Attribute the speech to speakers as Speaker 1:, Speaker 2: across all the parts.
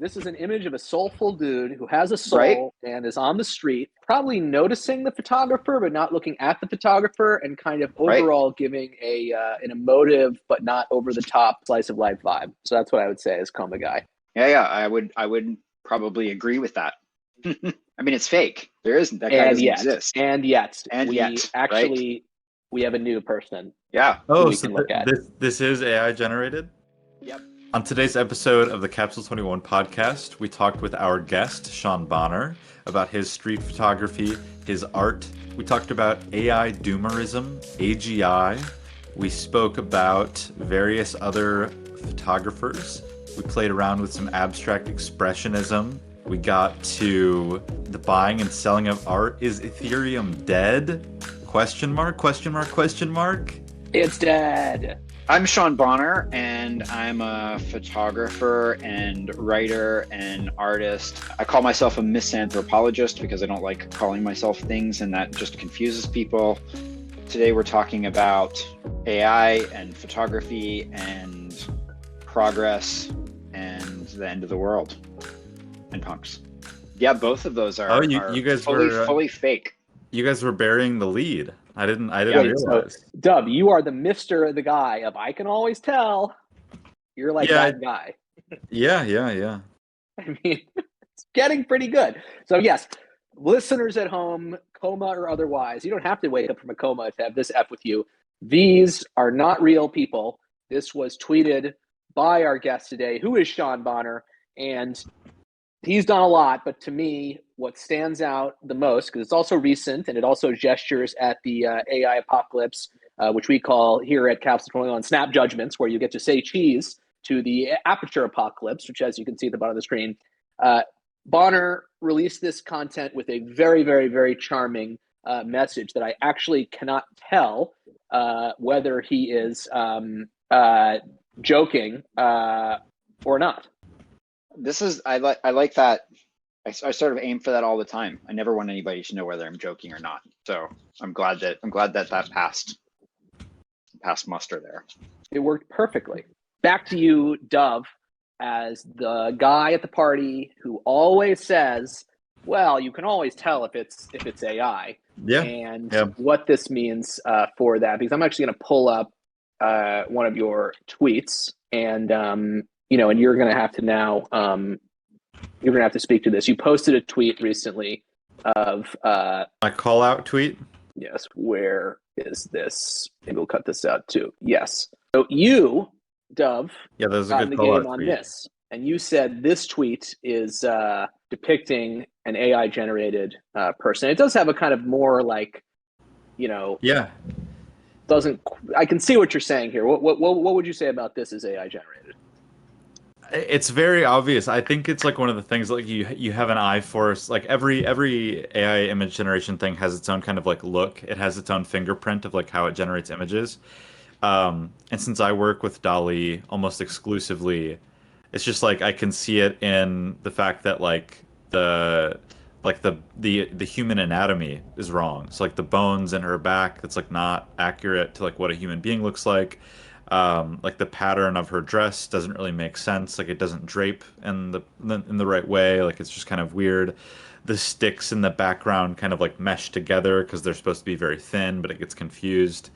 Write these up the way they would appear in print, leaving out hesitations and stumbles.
Speaker 1: This is an image of a soulful dude who has a
Speaker 2: Right?
Speaker 1: soul and is on the street, probably noticing the photographer, but not looking at the photographer, and kind of
Speaker 2: Right?
Speaker 1: overall giving an emotive but not over the top slice of life vibe. So that's what I would say is Coma Guy.
Speaker 2: Yeah, I would probably agree with that. I mean, it's fake. That guy
Speaker 1: And
Speaker 2: doesn't
Speaker 1: yet,
Speaker 2: exist.
Speaker 1: and yet,
Speaker 2: And
Speaker 1: we
Speaker 2: yet, right?
Speaker 1: actually we have a new person
Speaker 2: Yeah.
Speaker 1: who
Speaker 3: Oh,
Speaker 1: we
Speaker 3: so
Speaker 1: can look at.
Speaker 3: this is AI generated?
Speaker 1: Yep.
Speaker 3: On today's episode of the Capsule 21 podcast, we talked with our guest, Sean Bonner, about his street photography, his art. We talked about AI doomerism, AGI. We spoke about various other photographers. We played around with some abstract expressionism. We got to the buying and selling of art. Is Ethereum dead? Question mark, question mark, question mark.
Speaker 1: It's dead.
Speaker 2: I'm Sean Bonner, and I'm a photographer and writer and artist. I call myself a misanthropologist because I don't like calling myself things, and that just confuses people. Today we're talking about AI and photography and progress and the end of the world and punks. Yeah, both of those are,
Speaker 3: you guys
Speaker 2: fully fake.
Speaker 3: You guys were burying the lead. I didn't
Speaker 1: Wait,
Speaker 3: realize.
Speaker 1: so, Dub, you are the Mr. the guy of I can always tell. You're like
Speaker 3: Yeah,
Speaker 1: that guy.
Speaker 3: Yeah.
Speaker 1: I mean, it's getting pretty good. So yes, listeners at home, coma or otherwise, you don't have to wake up from a coma to have this F with you. These are not real people. This was tweeted by our guest today, who is Sean Bonner, and he's done a lot, but to me, what stands out the most, because it's also recent and it also gestures at the AI apocalypse, which we call here at Capsule 21 snap judgments, where you get to say cheese to the Aperture apocalypse, which, as you can see at the bottom of the screen. Bonner released this content with a very, very, very charming message that I actually cannot tell whether he is joking or not.
Speaker 2: I like that. I sort of aim for that all the time. I never want anybody to know whether I'm joking or not. So I'm glad that passed muster there.
Speaker 1: It worked perfectly. Back to you, Dove, as the guy at the party who always says, well, you can always tell if it's AI.
Speaker 3: Yeah.
Speaker 1: And
Speaker 3: yeah.
Speaker 1: what this means for that, because I'm actually going to pull up one of your tweets, and and you're going to have to now you're going to have to speak to this. You posted a tweet recently of
Speaker 3: my call out tweet.
Speaker 1: Yes. Where is this? Maybe we'll cut this out too. Yes. So you, Dove,
Speaker 3: yeah, that was a
Speaker 1: got
Speaker 3: good
Speaker 1: in the
Speaker 3: call
Speaker 1: game
Speaker 3: out
Speaker 1: on
Speaker 3: tweet.
Speaker 1: this, and you said this tweet is depicting an AI generated person. It does have a kind of more like,
Speaker 3: Yeah.
Speaker 1: doesn't. I can see what you're saying here. What would you say about this as AI generated?
Speaker 3: It's very obvious. I think it's like one of the things like you have an eye for. Like every AI image generation thing has its own kind of like look. It has its own fingerprint of like how it generates images. And since I work with DALL-E almost exclusively, it's just like I can see it in the fact that like the human anatomy is wrong. So like the bones in her back, that's like not accurate to like what a human being looks like. Like the pattern of her dress doesn't really make sense. Like it doesn't drape in the right way. Like it's just kind of weird. The sticks in the background kind of like mesh together because they're supposed to be very thin, but it gets confused.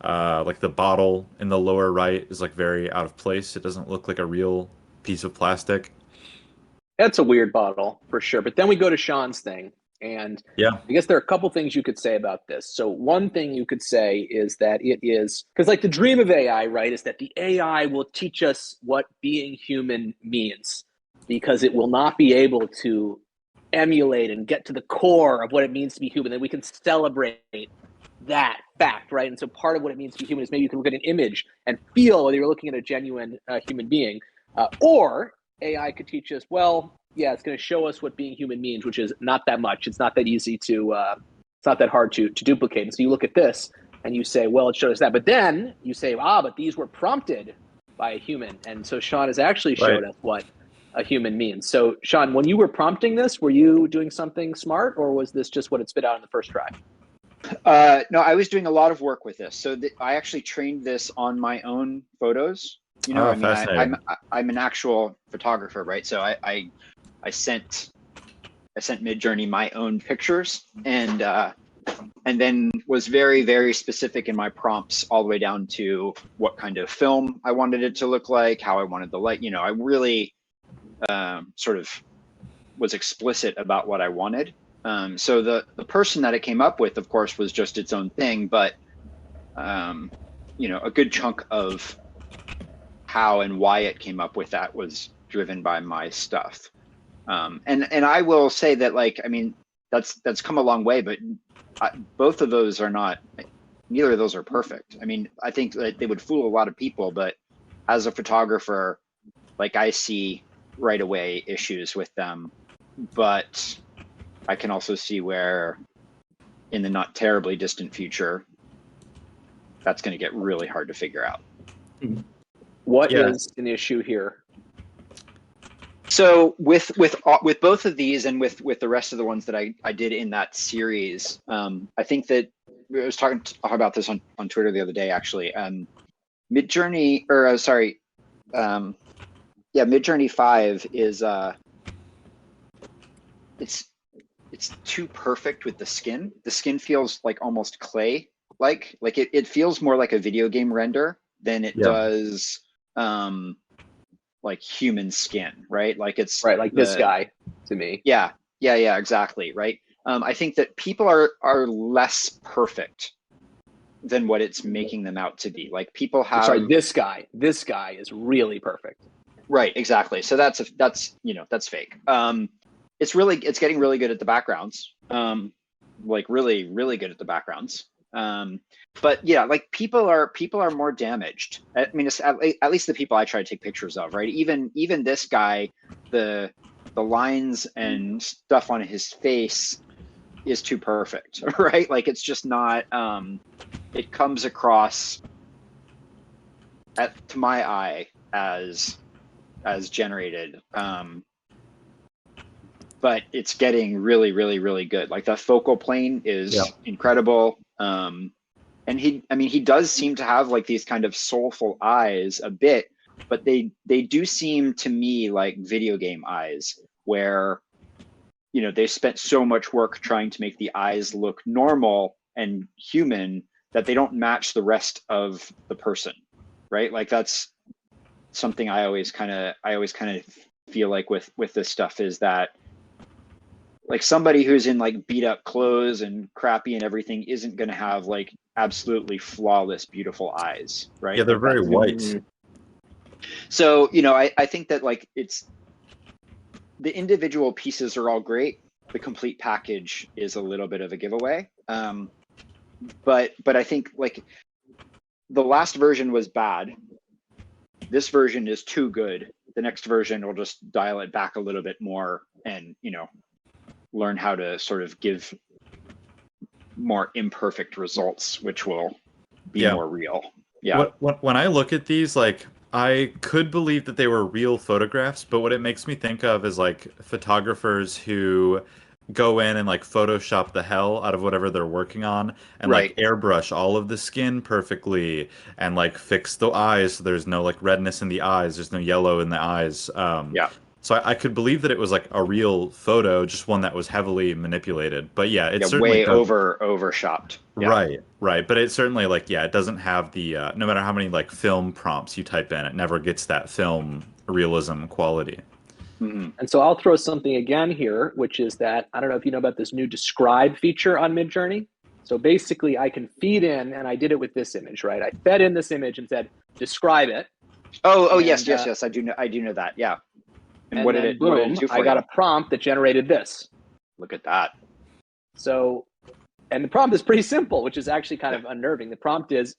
Speaker 3: Like the bottle in the lower right is like very out of place. It doesn't look like a real piece of plastic.
Speaker 1: That's a weird bottle for sure. But then we go to Sean's thing. And
Speaker 3: Yeah.
Speaker 1: I guess there are a couple things you could say about this. So one thing you could say is that it is, because like the dream of AI, right, is that the AI will teach us what being human means, because it will not be able to emulate and get to the core of what it means to be human. That we can celebrate that fact, right? And so part of what it means to be human is maybe you can look at an image and feel whether you're looking at a genuine human being, or AI could teach us, well, yeah, it's going to show us what being human means, which is not that much. It's not that easy to, it's not that hard to duplicate. And so you look at this and you say, well, it showed us that. But then you say, but these were prompted by a human. And so Sean has actually showed us what a human means. So Sean, when you were prompting this, were you doing something smart, or was this just what it spit out in the first try?
Speaker 2: No, I was doing a lot of work with this. So I actually trained this on my own photos. You know,
Speaker 3: Oh,
Speaker 2: I mean,
Speaker 3: fascinating.
Speaker 2: I'm an actual photographer, right? So I sent Midjourney my own pictures, and then was very, very specific in my prompts, all the way down to what kind of film I wanted it to look like, how I wanted the light. You know, I really sort of was explicit about what I wanted. So the person that it came up with, of course, was just its own thing, but you know, a good chunk of how and why it came up with that was driven by my stuff. And I will say that, like, I mean, that's come a long way, but both of those are not, neither of those are perfect. I mean, I think that they would fool a lot of people, but as a photographer, like, I see right away issues with them, but I can also see where in the not terribly distant future, that's going to get really hard to figure out.
Speaker 1: What
Speaker 3: Yeah.
Speaker 1: is an issue here?
Speaker 2: So with both of these, and with the rest of the ones that I did in that series, I think that I was talking about this on Twitter the other day, actually. Midjourney, or sorry, Midjourney 5 is it's too perfect with the skin. The skin feels like almost clay, like it feels more like a video game render than it does like human skin, right? Like it's
Speaker 1: Right, like this guy to me.
Speaker 2: Yeah, exactly, right. I think that people are less perfect than what it's making them out to be. Like, people have,
Speaker 1: Sorry, this guy is really perfect.
Speaker 2: right, exactly. So that's you know, that's fake. It's getting really good at the backgrounds. Like, really, really good at the backgrounds. But yeah, like, people are more damaged. I mean, it's, at least the people I try to take pictures of, right? Even this guy, the lines and stuff on his face is too perfect, right? Like, it's just not, it comes across to my eye as generated. But it's getting really, really, really good. Like, the focal plane is incredible. And he does seem to have, like, these kind of soulful eyes a bit, but they do seem to me like video game eyes, where, you know, they spent so much work trying to make the eyes look normal and human that they don't match the rest of the person, right? Like, that's something I always kind of feel like with this stuff, is that, like, somebody who's in, like, beat up clothes and crappy and everything isn't going to have, like, absolutely flawless, beautiful eyes, right?
Speaker 3: Yeah, they're
Speaker 2: Like,
Speaker 3: very white.
Speaker 2: So, you know, I think that, like, it's, the individual pieces are all great. The complete package is a little bit of a giveaway. But I think, like, the last version was bad. This version is too good. The next version will just dial it back a little bit more, and, you know, learn how to sort of give more imperfect results, which will be more real. Yeah.
Speaker 3: When I look at these, like, I could believe that they were real photographs, but what it makes me think of is, like, photographers who go in and, like, Photoshop the hell out of whatever they're working on, and, like,
Speaker 2: Right.
Speaker 3: airbrush all of the skin perfectly, and, like, fix the eyes so there's no, like, redness in the eyes, there's no yellow in the eyes.
Speaker 2: Yeah.
Speaker 3: So I could believe that it was, like, a real photo, just one that was heavily manipulated. But yeah, it
Speaker 2: Yeah.
Speaker 3: certainly
Speaker 2: Way
Speaker 3: does.
Speaker 2: overshopped. Yeah.
Speaker 3: Right. But it certainly, like, yeah, it doesn't have the no matter how many, like, film prompts you type in, it never gets that film realism quality.
Speaker 2: Mm-hmm.
Speaker 1: And so I'll throw something again here, which is that, I don't know if you know about this new describe feature on Midjourney. So basically, I can feed in, and I did it with this image, right? I fed in this image and said, describe it.
Speaker 2: Oh, yes. I do know that. Yeah.
Speaker 1: And what did it do for you? I got a prompt that generated this.
Speaker 2: Look at that.
Speaker 1: So, and the prompt is pretty simple, which is actually kind of unnerving. The prompt is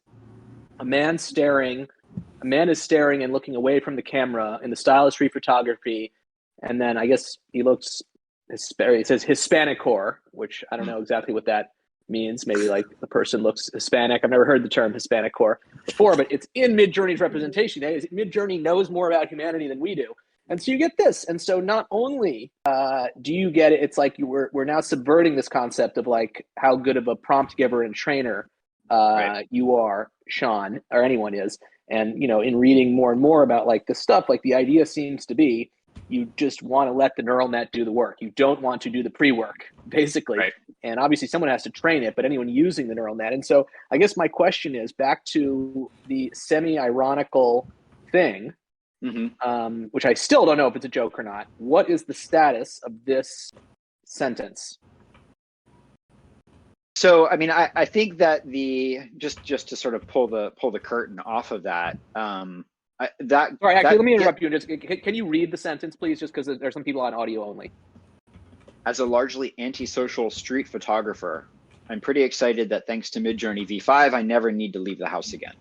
Speaker 1: a man is staring and looking away from the camera in the style of street photography. And then I guess he looks, it says Hispanic core, which I don't know exactly what that means. Maybe, like, the person looks Hispanic. I've never heard the term Hispanic core before, but it's in Midjourney's representation. Midjourney knows more about humanity than we do. And so you get this. And so not only do you get it, it's like we're now subverting this concept of, like, how good of a prompt giver and trainer you are, Sean, or anyone is. And, in reading more and more about like this stuff, like the idea seems to be you just want to let the neural net do the work. You don't want to do the pre-work, basically.
Speaker 2: Right.
Speaker 1: And obviously someone has to train it, but anyone using the neural net. And so I guess my question is back to the semi-ironical thing, which I still don't know if it's a joke or not. What is the status of this sentence?
Speaker 2: So, I mean, I think that just to sort of pull the curtain off of that,
Speaker 1: Sorry, actually, let me interrupt you. Can you read the sentence, please? Just because there's some people on audio only.
Speaker 2: As a largely antisocial street photographer, I'm pretty excited that thanks to Midjourney V5, I never need to leave the house again.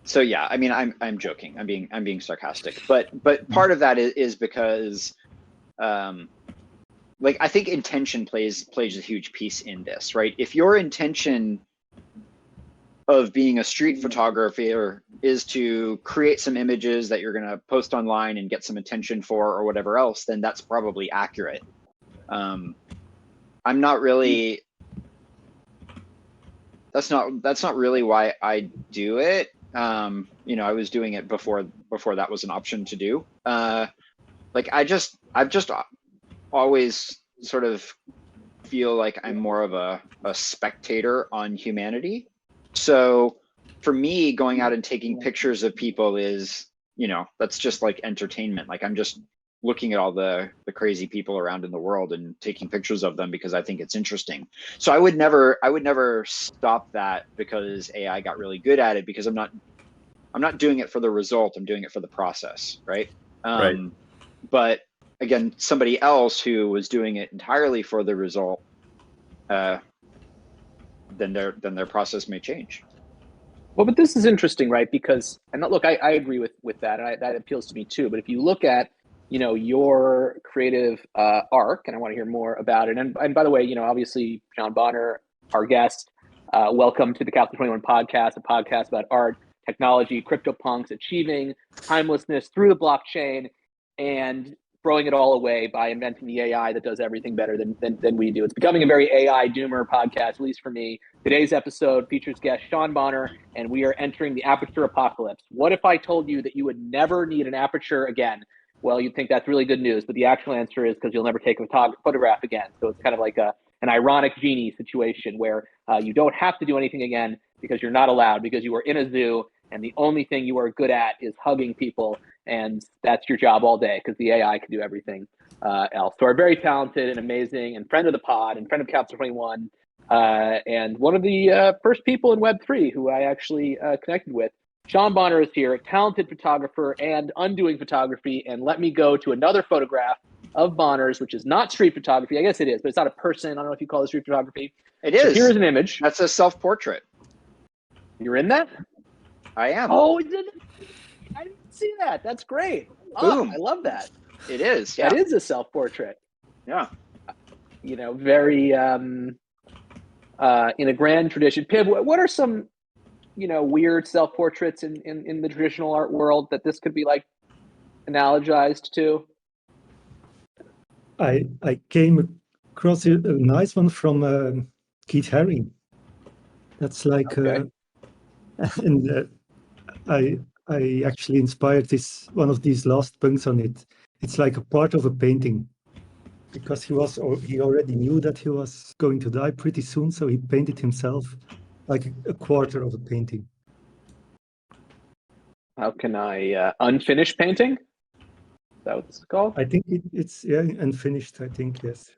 Speaker 2: So yeah, I mean, I'm joking. I'm being sarcastic, but part of that is because, like, I think intention plays a huge piece in this, right? If your intention of being a street photographer is to create some images that you're going to post online and get some attention for or whatever else, then that's probably accurate. I'm not really, that's not really why I do it. I was doing it before that was an option to do. Like I've just always sort of feel like I'm more of a spectator on humanity. So for me, going out and taking pictures of people is, that's just like entertainment. Like I'm just looking at all the crazy people around in the world and taking pictures of them because I think it's interesting. So I would never stop that because AI got really good at it, because I'm not doing it for the result. I'm doing it for the process. Right.
Speaker 3: Right.
Speaker 2: But again, somebody else who was doing it entirely for the result, then their process may change.
Speaker 1: Well, but this is interesting, right? Because, and look, I agree with that, and that appeals to me too. But if you look at, your creative arc, and I want to hear more about it. And by the way, obviously, Sean Bonner, our guest, welcome to the Capital 21 podcast, a podcast about art, technology, CryptoPunks, achieving timelessness through the blockchain, and throwing it all away by inventing the AI that does everything better than we do. It's becoming a very AI doomer podcast, at least for me. Today's episode features guest Sean Bonner, and we are entering the Aperture apocalypse. What if I told you that you would never need an Aperture again? Well, you'd think that's really good news, but the actual answer is because you'll never take a photograph again. So it's kind of like an ironic genie situation where you don't have to do anything again because you're not allowed, because you are in a zoo, and the only thing you are good at is hugging people, and that's your job all day because the AI can do everything else. So our very talented and amazing and friend of the pod and friend of Capital 21, and one of the first people in Web3 who I actually connected with, Sean Bonner is here, a talented photographer and undoing photography. And let me go to another photograph of Bonner's, which is not street photography. I guess it is, but it's not a person. I don't know if you call it street photography.
Speaker 2: It is.
Speaker 1: So here's an image.
Speaker 2: That's a self-portrait.
Speaker 1: You're in that?
Speaker 2: I am.
Speaker 1: Oh, I didn't see that. That's great.
Speaker 2: Boom.
Speaker 1: I love that.
Speaker 2: It is. Yeah.
Speaker 1: That is a self-portrait.
Speaker 2: Yeah.
Speaker 1: Very in a grand tradition. Piv, what are some, weird self-portraits in the traditional art world that this could be like analogized to?
Speaker 4: I came across a nice one from Keith Haring. That's like,
Speaker 1: Okay.
Speaker 4: and I actually inspired one of these last punks on it. It's like a part of a painting, because he already knew that he was going to die pretty soon, so he painted himself like a quarter of a painting.
Speaker 1: How can I unfinished painting? Is that what this is called?
Speaker 4: I think it's unfinished. I think, yes.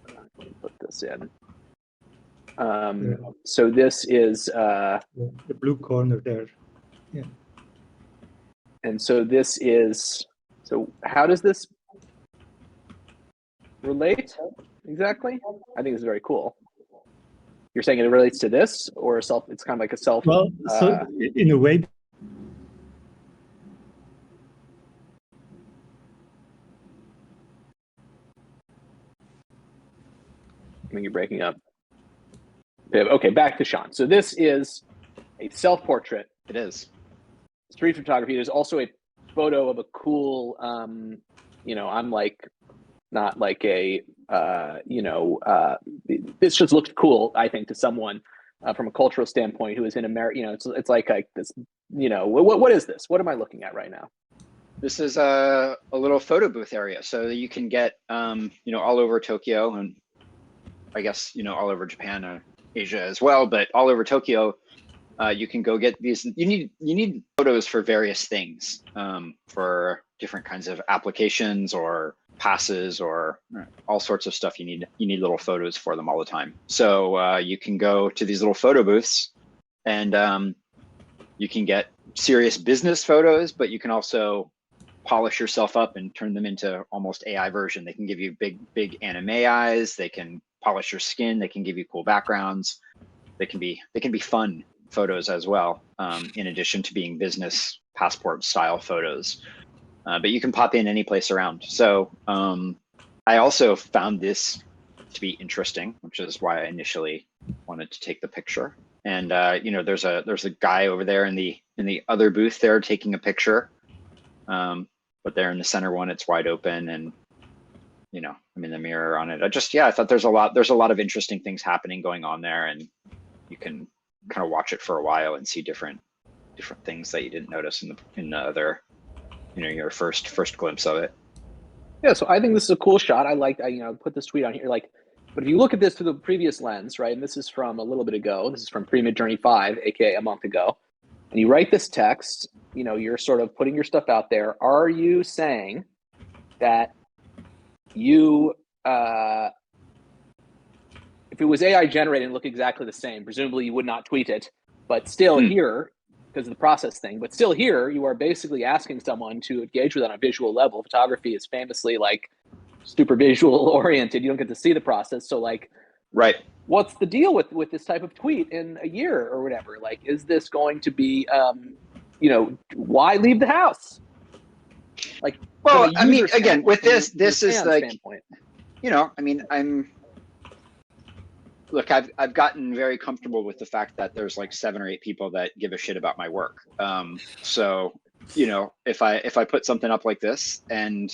Speaker 1: Let me put this in. So this is
Speaker 4: The blue corner there. Yeah.
Speaker 1: And so this is, so how does this relate exactly? I think it's very cool. You're saying it relates to this, or it's kind of like a self.
Speaker 4: Well, so in a way.
Speaker 1: I mean, you're breaking up. Okay, back to Sean. So this is a self-portrait.
Speaker 2: It is.
Speaker 1: Street photography. There's also a photo of a cool, I'm like not like a this just looked cool, I think, to someone from a cultural standpoint who is in America. It's like this. What is this? What am I looking at right now?
Speaker 2: This is a little photo booth area, so you can get all over Tokyo, and I guess all over Japan and Asia as well, but all over Tokyo, you can go get these. You need photos for various things, for different kinds of applications or passes or all sorts of stuff. You need little photos for them all the time. So you can go to these little photo booths, and you can get serious business photos, but you can also polish yourself up and turn them into almost AI version. They can give you big anime eyes. They can polish your skin. They can give you cool backgrounds. They can be fun photos as well, in addition to being business passport style photos. But you can pop in any place around. So I also found this to be interesting, which is why I initially wanted to take the picture. And there's a guy over there in the other booth there taking a picture. But there in the center one, it's wide open, and I'm in the mirror on it. I thought there's a lot of interesting things happening going on there, and you can kind of watch it for a while and see different things that you didn't notice in the other, your first glimpse of it.
Speaker 1: Yeah, so I think this is a cool shot. I put this tweet on here. But if you look at this through the previous lens, right, and this is from a little bit ago. This is from Pre-Midjourney 5, aka a month ago. And you write this text, you're sort of putting your stuff out there. Are you saying that you, if it was AI generated and looked exactly the same, presumably you would not tweet it, but still here, because of the process thing, but still here, you are basically asking someone to engage with it on a visual level. Photography is famously super visual oriented. You don't get to see the process. So
Speaker 2: right.
Speaker 1: What's the deal with this type of tweet in a year or whatever? Is this going to be, why leave the house?
Speaker 2: Well, I mean, again, with this is
Speaker 1: standpoint.
Speaker 2: Look, I've gotten very comfortable with the fact that there's 7 or 8 people that give a shit about my work. So, if I put something up like this and,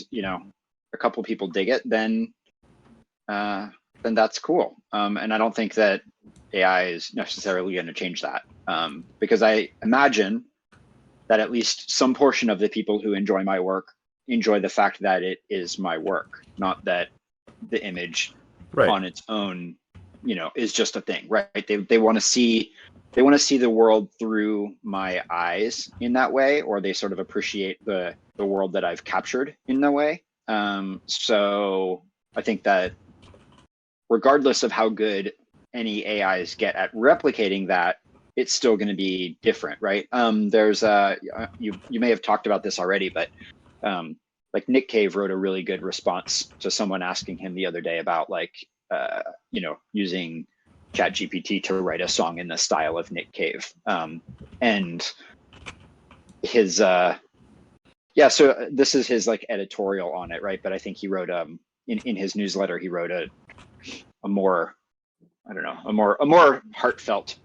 Speaker 2: a couple people dig it, then that's cool. And I don't think that AI is necessarily going to change that, because I imagine that at least some portion of the people who enjoy my work enjoy the fact that it is my work, not that the image on its own, is just a thing, right? They want to see the world through my eyes in that way, or they sort of appreciate the world that I've captured in that way. So I think that regardless of how good any AIs get at replicating that, it's still going to be different, right? There's you may have talked about this already, but Nick Cave wrote a really good response to someone asking him the other day about using ChatGPT to write a song in the style of Nick Cave, and his so this is his editorial on it, right? But I think he wrote in his newsletter, he wrote a more heartfelt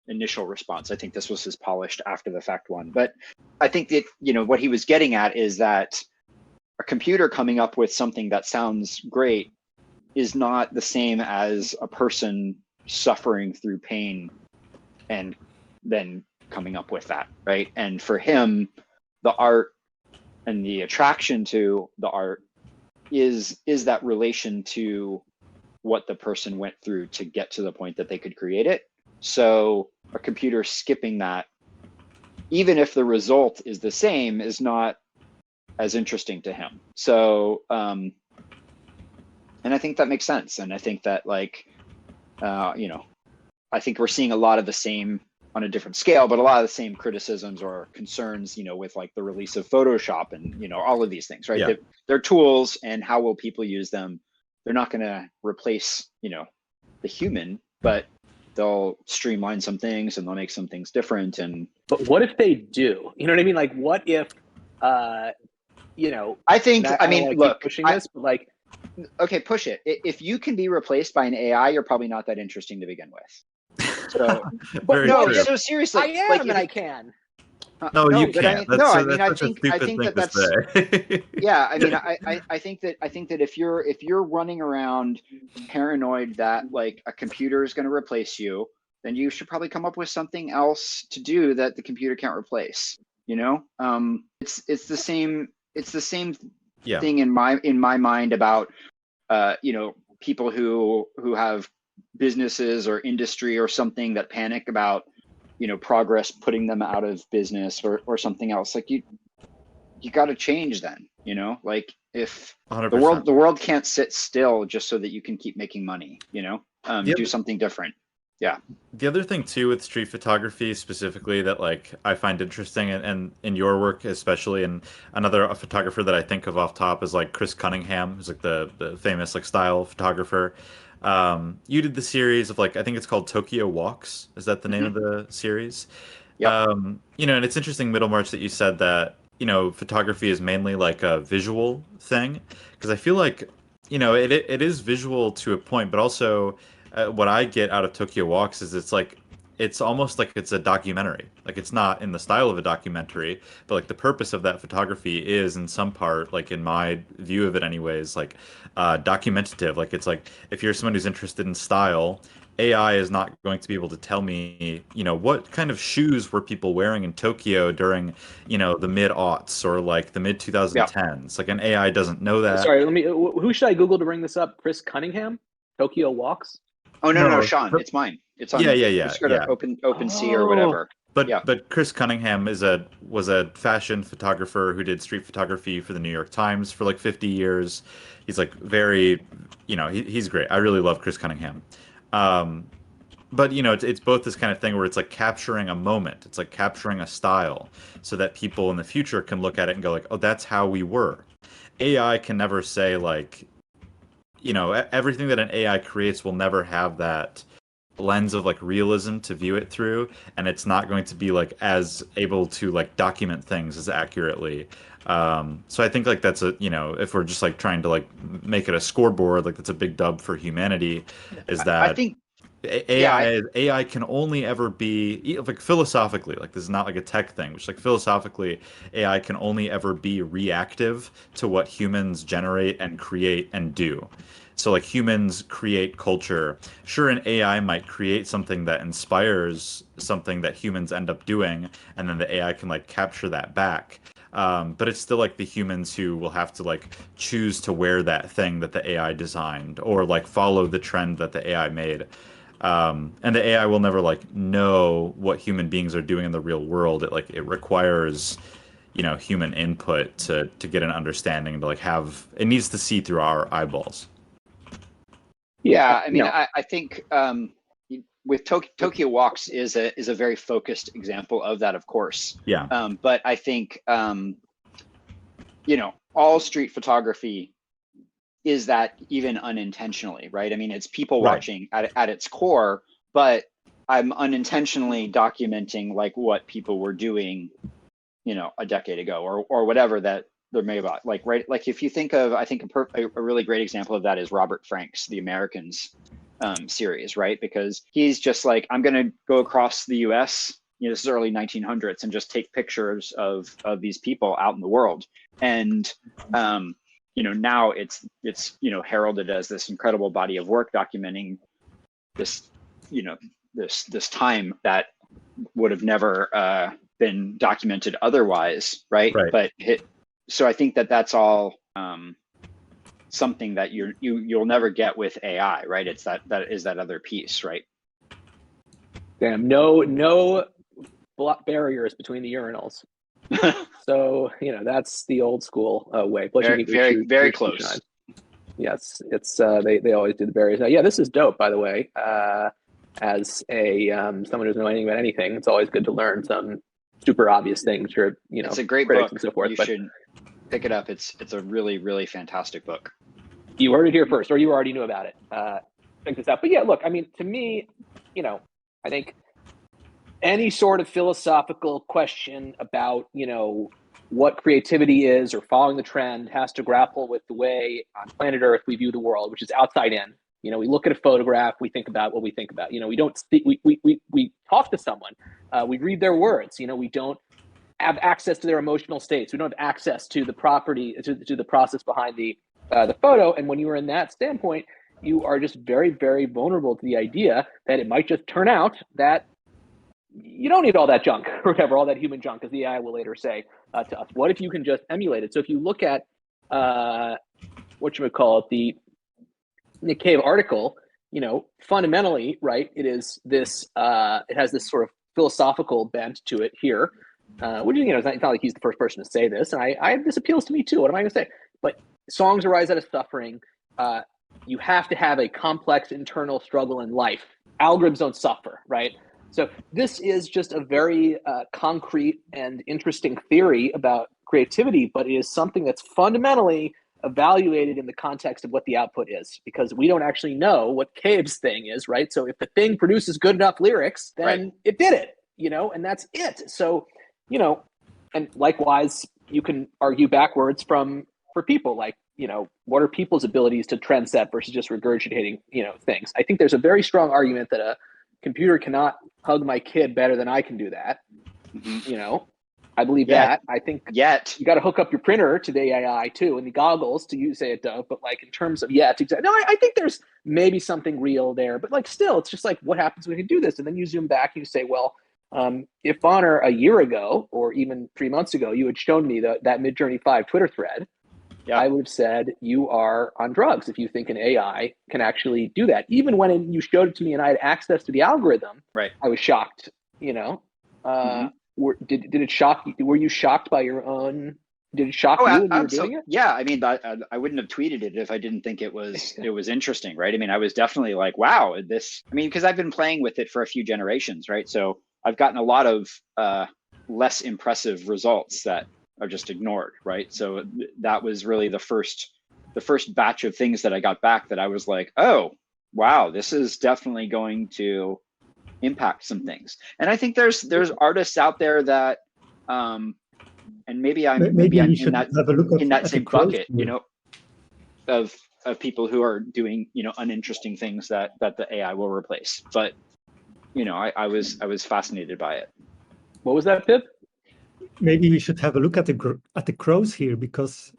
Speaker 2: initial response. I think this was his polished after the fact one, but I think that what he was getting at is that a computer coming up with something that sounds great is not the same as a person suffering through pain and then coming up with that, right? And for him, the art and the attraction to the art is that relation to what the person went through to get to the point that they could create it. So a computer skipping that, even if the result is the same, is not as interesting to him. So and I think that makes sense. And I think that I think we're seeing a lot of the same on a different scale, but a lot of the same criticisms or concerns, with the release of Photoshop and, all of these things, right?
Speaker 3: Yeah.
Speaker 2: They're tools, and how will people use them? They're not going to replace, the human, but they'll streamline some things and they'll make some things different.
Speaker 1: But what if they do? You know what I mean? What if,
Speaker 2: I think, look,
Speaker 1: pushing this, but
Speaker 2: okay, push it. If you can be replaced by an AI, you're probably not that interesting to begin with. So,
Speaker 3: Very
Speaker 2: no,
Speaker 3: true.
Speaker 2: so seriously,
Speaker 1: I am, and I can.
Speaker 3: No, you
Speaker 2: but I
Speaker 3: can't.
Speaker 2: mean, no, I mean,
Speaker 3: That's such a
Speaker 2: I
Speaker 3: stupid
Speaker 2: think
Speaker 3: thing
Speaker 2: that
Speaker 3: to
Speaker 2: that's,
Speaker 3: say.
Speaker 2: yeah, I mean, I think that if you're running around paranoid that like a computer is going to replace you, then you should probably come up with something else to do that the computer can't replace. You know, it's the same
Speaker 3: Yeah.
Speaker 2: thing in my mind about you know, people who have businesses or industry or something that panic about, you know, progress putting them out of business or something else. Like you got to change then, you know, like if
Speaker 3: 100%.
Speaker 2: the world can't sit still just so that you can keep making money, you know, do something different. Yeah.
Speaker 3: The other thing too with street photography specifically that like I find interesting and in your work especially, and another a photographer that I think of off top is like Chris Cunningham, who's like the famous like style photographer. You did the series of like I think it's called Tokyo Walks. Is that the name of the series?
Speaker 2: Yep.
Speaker 3: You know, and it's interesting, Middlemarch, that you said that, you know, photography is mainly like a visual thing, because I feel like, you know, it is visual to a point, but also what I get out of Tokyo Walks is it's like it's almost like it's a documentary. Like it's not in the style of a documentary, but like the purpose of that photography is in some part, like in my view of it anyways, like documentative. Like it's like if you're someone who's interested in style, AI is not going to be able to tell me, you know, what kind of shoes were people wearing in Tokyo during, you know, the mid aughts or like the mid
Speaker 2: Yeah.
Speaker 3: 2010s. Like an AI doesn't know that.
Speaker 1: Sorry, let me. Who should I Google to bring this up? Chris Cunningham, Tokyo Walks.
Speaker 2: Oh, no,
Speaker 3: No,
Speaker 2: Sean, it's mine. It's
Speaker 3: yeah,
Speaker 2: on,
Speaker 3: yeah, yeah,
Speaker 2: just go to
Speaker 3: yeah.
Speaker 2: open sea or
Speaker 1: Oh,
Speaker 2: whatever.
Speaker 3: But
Speaker 2: Yeah.
Speaker 3: Chris Cunningham was a fashion photographer who did street photography for the New York Times for like 50 years. He's like very, you know, he's great. I really love Chris Cunningham. Um, but you know, it's both this kind of thing where it's like capturing a moment. It's like capturing a style so that people in the future can look at it and go like, "Oh, that's how we were." AI can never say like, you know, everything that an AI creates will never have that lens of like realism to view it through, and it's not going to be like as able to like document things as accurately. So I think like that's a, you know, if we're just like trying to like make it a scoreboard, like that's a big dub for humanity, is
Speaker 2: I
Speaker 3: that
Speaker 2: think, yeah,
Speaker 3: AI can only ever be like philosophically, like this is not like a tech thing, which like philosophically AI can only ever be reactive to what humans generate and create and do. So like humans create culture. Sure, an AI might create something that inspires something that humans end up doing, and then the AI can like capture that back. But it's still like the humans who will have to like choose to wear that thing that the AI designed or like follow the trend that the AI made. And the AI will never like know what human beings are doing in the real world. It requires, you know, human input to get an understanding, to like have it needs to see through our eyeballs.
Speaker 2: yeah. I mean,
Speaker 1: no.
Speaker 2: I think with Tokyo Walks is a very focused example of that, of course.
Speaker 3: Yeah.
Speaker 2: But I think you know, all street photography is that even unintentionally, right? I mean, it's people
Speaker 3: Right.
Speaker 2: watching at its core, but I'm unintentionally documenting like what people were doing, you know, a decade ago or whatever that they're made about. Like, right, like if you think of, I think a really great example of that is Robert Frank's The Americans series, right? Because he's just like, I'm going to go across the U.S. You know, this is early 1900s, and just take pictures of these people out in the world, and you know, now it's you know, heralded as this incredible body of work documenting this, you know, this time that would have never been documented otherwise, right?
Speaker 3: Right.
Speaker 2: But so I think that that's all something that you'll never get with AI, right? It's that is that other piece, right?
Speaker 1: Damn, no barriers between the urinals. So you know that's the old school way. Plus, you
Speaker 2: Very,
Speaker 1: need your
Speaker 2: very, very
Speaker 1: your shoe
Speaker 2: close.
Speaker 1: shine. Yes, it's they always do the barriers. Now, yeah, this is dope. By the way, as a someone who doesn't know anything about anything, it's always good to learn some super obvious things for, you know,
Speaker 2: It's a great
Speaker 1: critics
Speaker 2: book.
Speaker 1: and so forth.
Speaker 2: You
Speaker 1: But
Speaker 2: should pick it up. It's a really, really fantastic book.
Speaker 1: you heard it here first, or you already knew about it. Check this out. But yeah, look, I mean, to me, you know, I think any sort of philosophical question about, you know, what creativity is or following the trend has to grapple with the way on planet Earth we view the world, which is outside in. You know, we look at a photograph, we think about what we think about. You know, we don't speak, we talk to someone, we read their words. You know, we don't have access to their emotional states. We don't have access to the property, to the process behind the photo. And when you are in that standpoint, you are just very, very vulnerable to the idea that it might just turn out that you don't need all that junk or whatever, all that human junk, as the AI will later say to us. What if you can just emulate it? So if you look at the Nick Cave article, fundamentally, right, it is this, it has this sort of philosophical bent to it here, which, it's not like he's the first person to say this. And this appeals to me too. What am I going to say? But songs arise out of suffering. You have to have a complex internal struggle in life. Algorithms don't suffer, right? So this is just a very concrete and interesting theory about creativity, but it is something that's fundamentally evaluated in the context of what the output is, because we don't actually know what Cave's thing is, right? So if the thing produces good enough lyrics, then it did it, and that's it. So, and likewise, you can argue backwards for people, like, what are people's abilities to trend set versus just regurgitating, things. I think there's a very strong argument that a computer cannot hug my kid better than I can do that. I believe that. I think you got to hook up your printer to the AI too, and the goggles to say it does. But like in terms of I think there's maybe something real there. But like still, it's just like, what happens when we can do this? And then you zoom back and you say, well, if Bonner a year ago or even 3 months ago, you had shown me that Midjourney 5 Twitter thread, I would have said you are on drugs if you think an AI can actually do that. Even when you showed it to me and I had access to the algorithm, I was shocked. Did it shock you? Were you shocked by your own? Did it shock you when you were doing it?
Speaker 2: Yeah, I mean, I wouldn't have tweeted it if I didn't think it was interesting, right? I mean, I was definitely like, wow, because I've been playing with it for a few generations, right? So I've gotten a lot of less impressive results that are just ignored, right? So that was really the first batch of things that I got back that I was like, oh, wow, this is definitely going to impact some things. And I think there's artists out there that, and maybe I'm in that same bucket, of people who are doing, uninteresting things that the AI will replace. But, I was fascinated by it.
Speaker 1: What was that, Pip?
Speaker 4: Maybe we should have a look at the crows here, because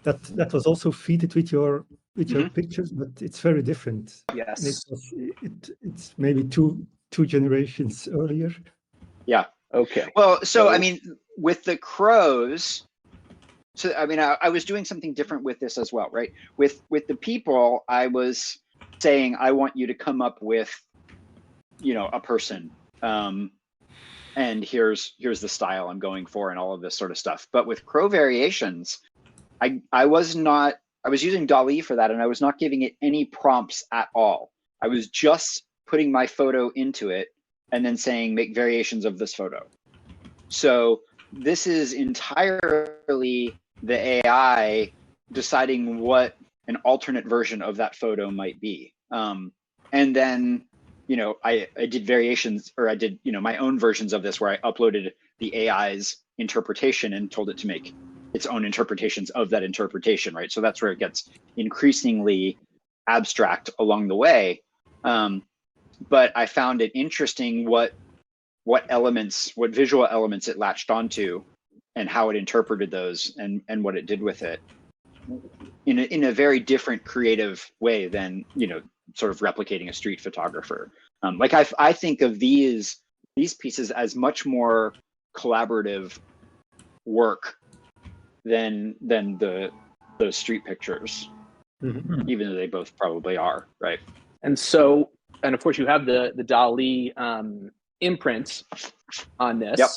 Speaker 4: that was also feeded with your pictures, but it's very different.
Speaker 1: Yes,
Speaker 4: it's maybe two generations earlier.
Speaker 2: Yeah.
Speaker 1: Okay.
Speaker 2: Well, so I mean, with the crows, so I mean, I was doing something different with this as well, right? With the people, I was saying, I want you to come up with, a person. And here's the style I'm going for and all of this sort of stuff. But with crow variations, I was using DALL-E for that, and I was not giving it any prompts at all. I was just putting my photo into it and then saying, make variations of this photo. So this is entirely the AI deciding what an alternate version of that photo might be. And then, I did variations, or I did, my own versions of this where I uploaded the AI's interpretation and told it to make its own interpretations of that interpretation, right? So that's where it gets increasingly abstract along the way. But I found it interesting what visual elements it latched onto and how it interpreted those and what it did with it in a very different creative way than, sort of replicating a street photographer. Like I think of these pieces as much more collaborative work than those street pictures, even though they both probably are, right?
Speaker 1: And so, and of course, you have the DALL-E imprint on this.
Speaker 2: Yep.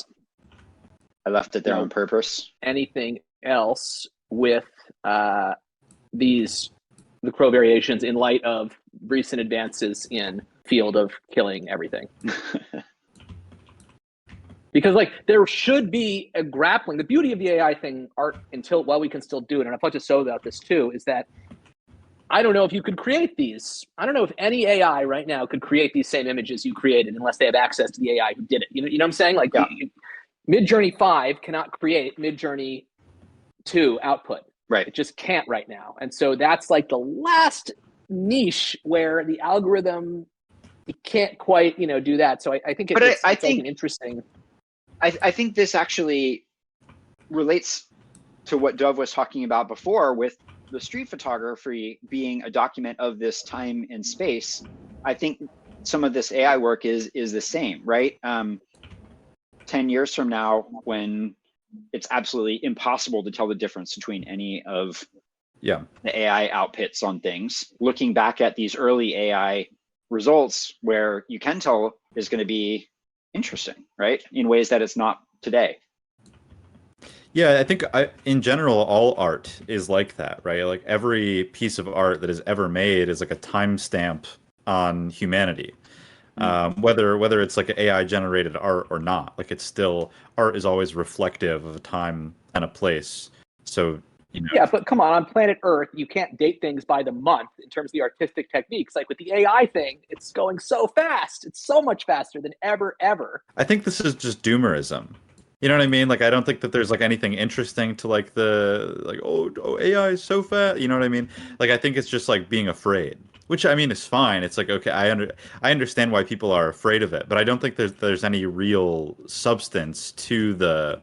Speaker 2: I left it there on purpose.
Speaker 1: Anything else with the crow variations in light of recent advances in field of killing everything? Because there should be a grappling. The beauty of the AI thing, while we can still do it, and I've talked to So about this too, is that I don't know if you could create these. I don't know if any AI right now could create these same images you created unless they have access to the AI who did it. You know what I'm saying? Midjourney 5 cannot create Midjourney 2 output.
Speaker 2: Right.
Speaker 1: It just can't right now. And so that's like the last niche where the algorithm, it can't quite, do that. So I think it's an interesting.
Speaker 2: I think this actually relates to what Dove was talking about before with the street photography being a document of this time and space. I think some of this AI work is the same, right? 10 years from now, when it's absolutely impossible to tell the difference between any of the AI outputs on things, looking back at these early AI results where you can tell is going to be interesting, right? In ways that it's not today.
Speaker 3: Yeah, I think in general, all art is like that, right? Like every piece of art that is ever made is like a timestamp on humanity. Whether it's like AI generated art or not, like it's still, art is always reflective of a time and a place. So,
Speaker 1: Yeah, but come on planet Earth, you can't date things by the month in terms of the artistic techniques. Like with the AI thing, it's going so fast. It's so much faster than ever.
Speaker 3: I think this is just doomerism. You know what I mean? Like I don't think that there's like anything interesting to like oh AI is so fast. You know what I mean? Like I think it's just like being afraid, which I mean is fine. It's like okay, I understand why people are afraid of it, but I don't think there's any real substance to the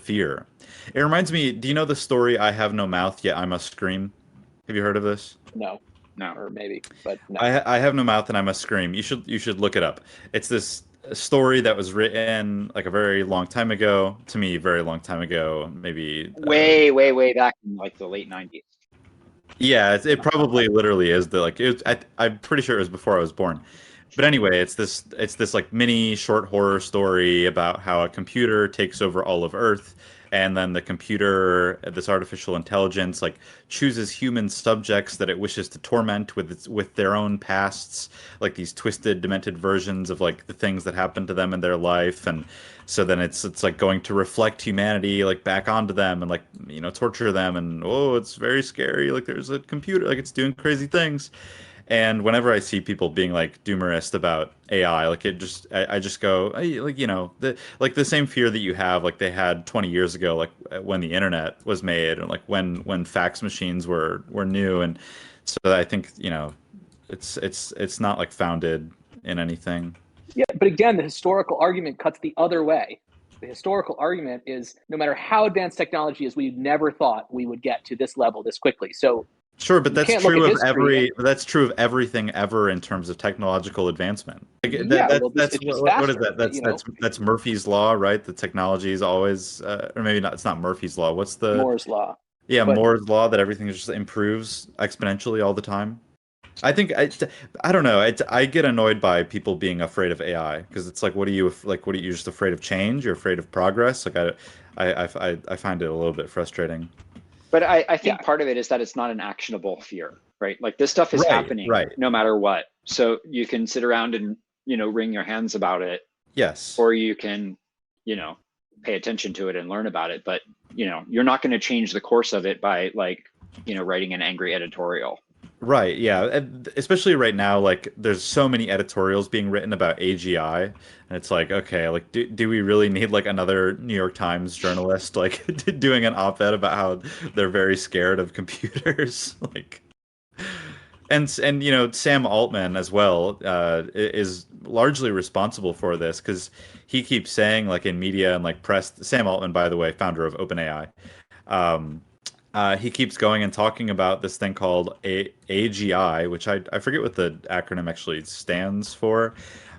Speaker 3: fear. It reminds me, do you know the story I have no mouth yet I must scream? Have you heard of this?
Speaker 1: No,
Speaker 2: No.
Speaker 1: or maybe, but no.
Speaker 3: I have no mouth and I must scream. You should look it up. It's this story that was written like a very long time ago, to me, very long time ago, maybe
Speaker 2: Way back in like the late 90s.
Speaker 3: yeah, it probably literally is the like I'm pretty sure it was before I was born. But anyway, it's this like mini short horror story about how a computer takes over all of Earth, and then the computer, this artificial intelligence, like chooses human subjects that it wishes to torment with their own pasts, like these twisted, demented versions of like the things that happened to them in their life, and so then it's like going to reflect humanity like back onto them and like torture them, and oh, it's very scary. Like there's a computer, like it's doing crazy things. And whenever I see people being like doomerist about AI, like I just go, like the same fear that you have, like they had 20 years ago, like when the internet was made, and like when fax machines were new, and so I think it's not like founded in anything.
Speaker 1: Yeah, but again, the historical argument cuts the other way. The historical argument is no matter how advanced technology is, we never thought we would get to this level this quickly. So
Speaker 3: Sure, but
Speaker 1: you
Speaker 3: that's
Speaker 1: can't look
Speaker 3: true
Speaker 1: at
Speaker 3: of
Speaker 1: history.
Speaker 3: that's true of everything ever in terms of technological advancement. Like
Speaker 1: Yeah, well,
Speaker 3: that's
Speaker 1: it's just
Speaker 3: what is
Speaker 1: faster.
Speaker 3: that? That's Murphy's law, right? The technology is always, or maybe not. It's not Murphy's law. What's the
Speaker 1: Moore's law.
Speaker 3: yeah
Speaker 1: But
Speaker 3: Moore's law that everything just improves exponentially all the time. I think I don't know. I get annoyed by people being afraid of AI because it's like, what are you like? What are you just afraid of change? You're afraid of progress? Like I find it a little bit frustrating.
Speaker 2: But I
Speaker 1: yeah,
Speaker 2: think part of it is that it's not an actionable fear, right? Like this stuff is
Speaker 3: Right,
Speaker 2: happening
Speaker 3: right.
Speaker 2: no matter what. So you can sit around and, wring your hands about it,
Speaker 3: Yes.
Speaker 2: or you can, pay attention to it and learn about it. But, you're not going to change the course of it by like, writing an angry editorial.
Speaker 3: Right, yeah. And especially right now, like there's so many editorials being written about AGI, and it's like, okay, like do we really need like another New York Times journalist like doing an op-ed about how they're very scared of computers? Like and Sam Altman as well is largely responsible for this because he keeps saying like in media and like press. Sam Altman, by the way, founder of OpenAI. Um, he keeps going and talking about this thing called AGI, which I forget what the acronym actually stands for.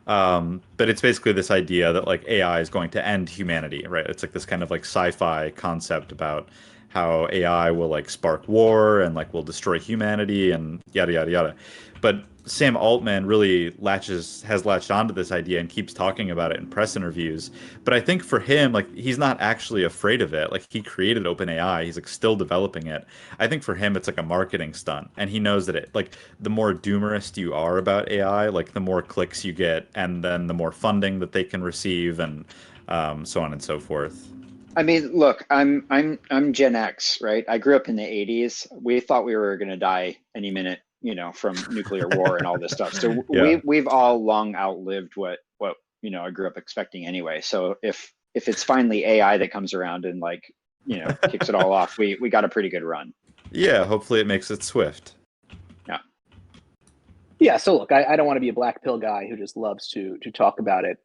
Speaker 3: But it's basically this idea that like AI is going to end humanity, right? It's like this kind of like sci-fi concept about how AI will like spark war and like will destroy humanity and yada yada yada. But Sam Altman really has latched onto this idea and keeps talking about it in press interviews. But I think for him, like he's not actually afraid of it. Like he created OpenAI, he's like still developing it. I think for him it's like a marketing stunt, and he knows that it like the more doomerist you are about AI, like the more clicks you get, and then the more funding that they can receive, and so on and so forth.
Speaker 2: I mean, look, I'm Gen X, right? I grew up in the 80s. We thought we were going to die any minute, from nuclear war and all this stuff. So
Speaker 3: Yeah.
Speaker 2: we've all long outlived what I grew up expecting anyway. So if it's finally AI that comes around and like, kicks it all off, we got a pretty good run.
Speaker 3: Yeah, hopefully it makes it swift.
Speaker 1: Yeah, so look, I don't want to be a black pill guy who just loves to talk about it.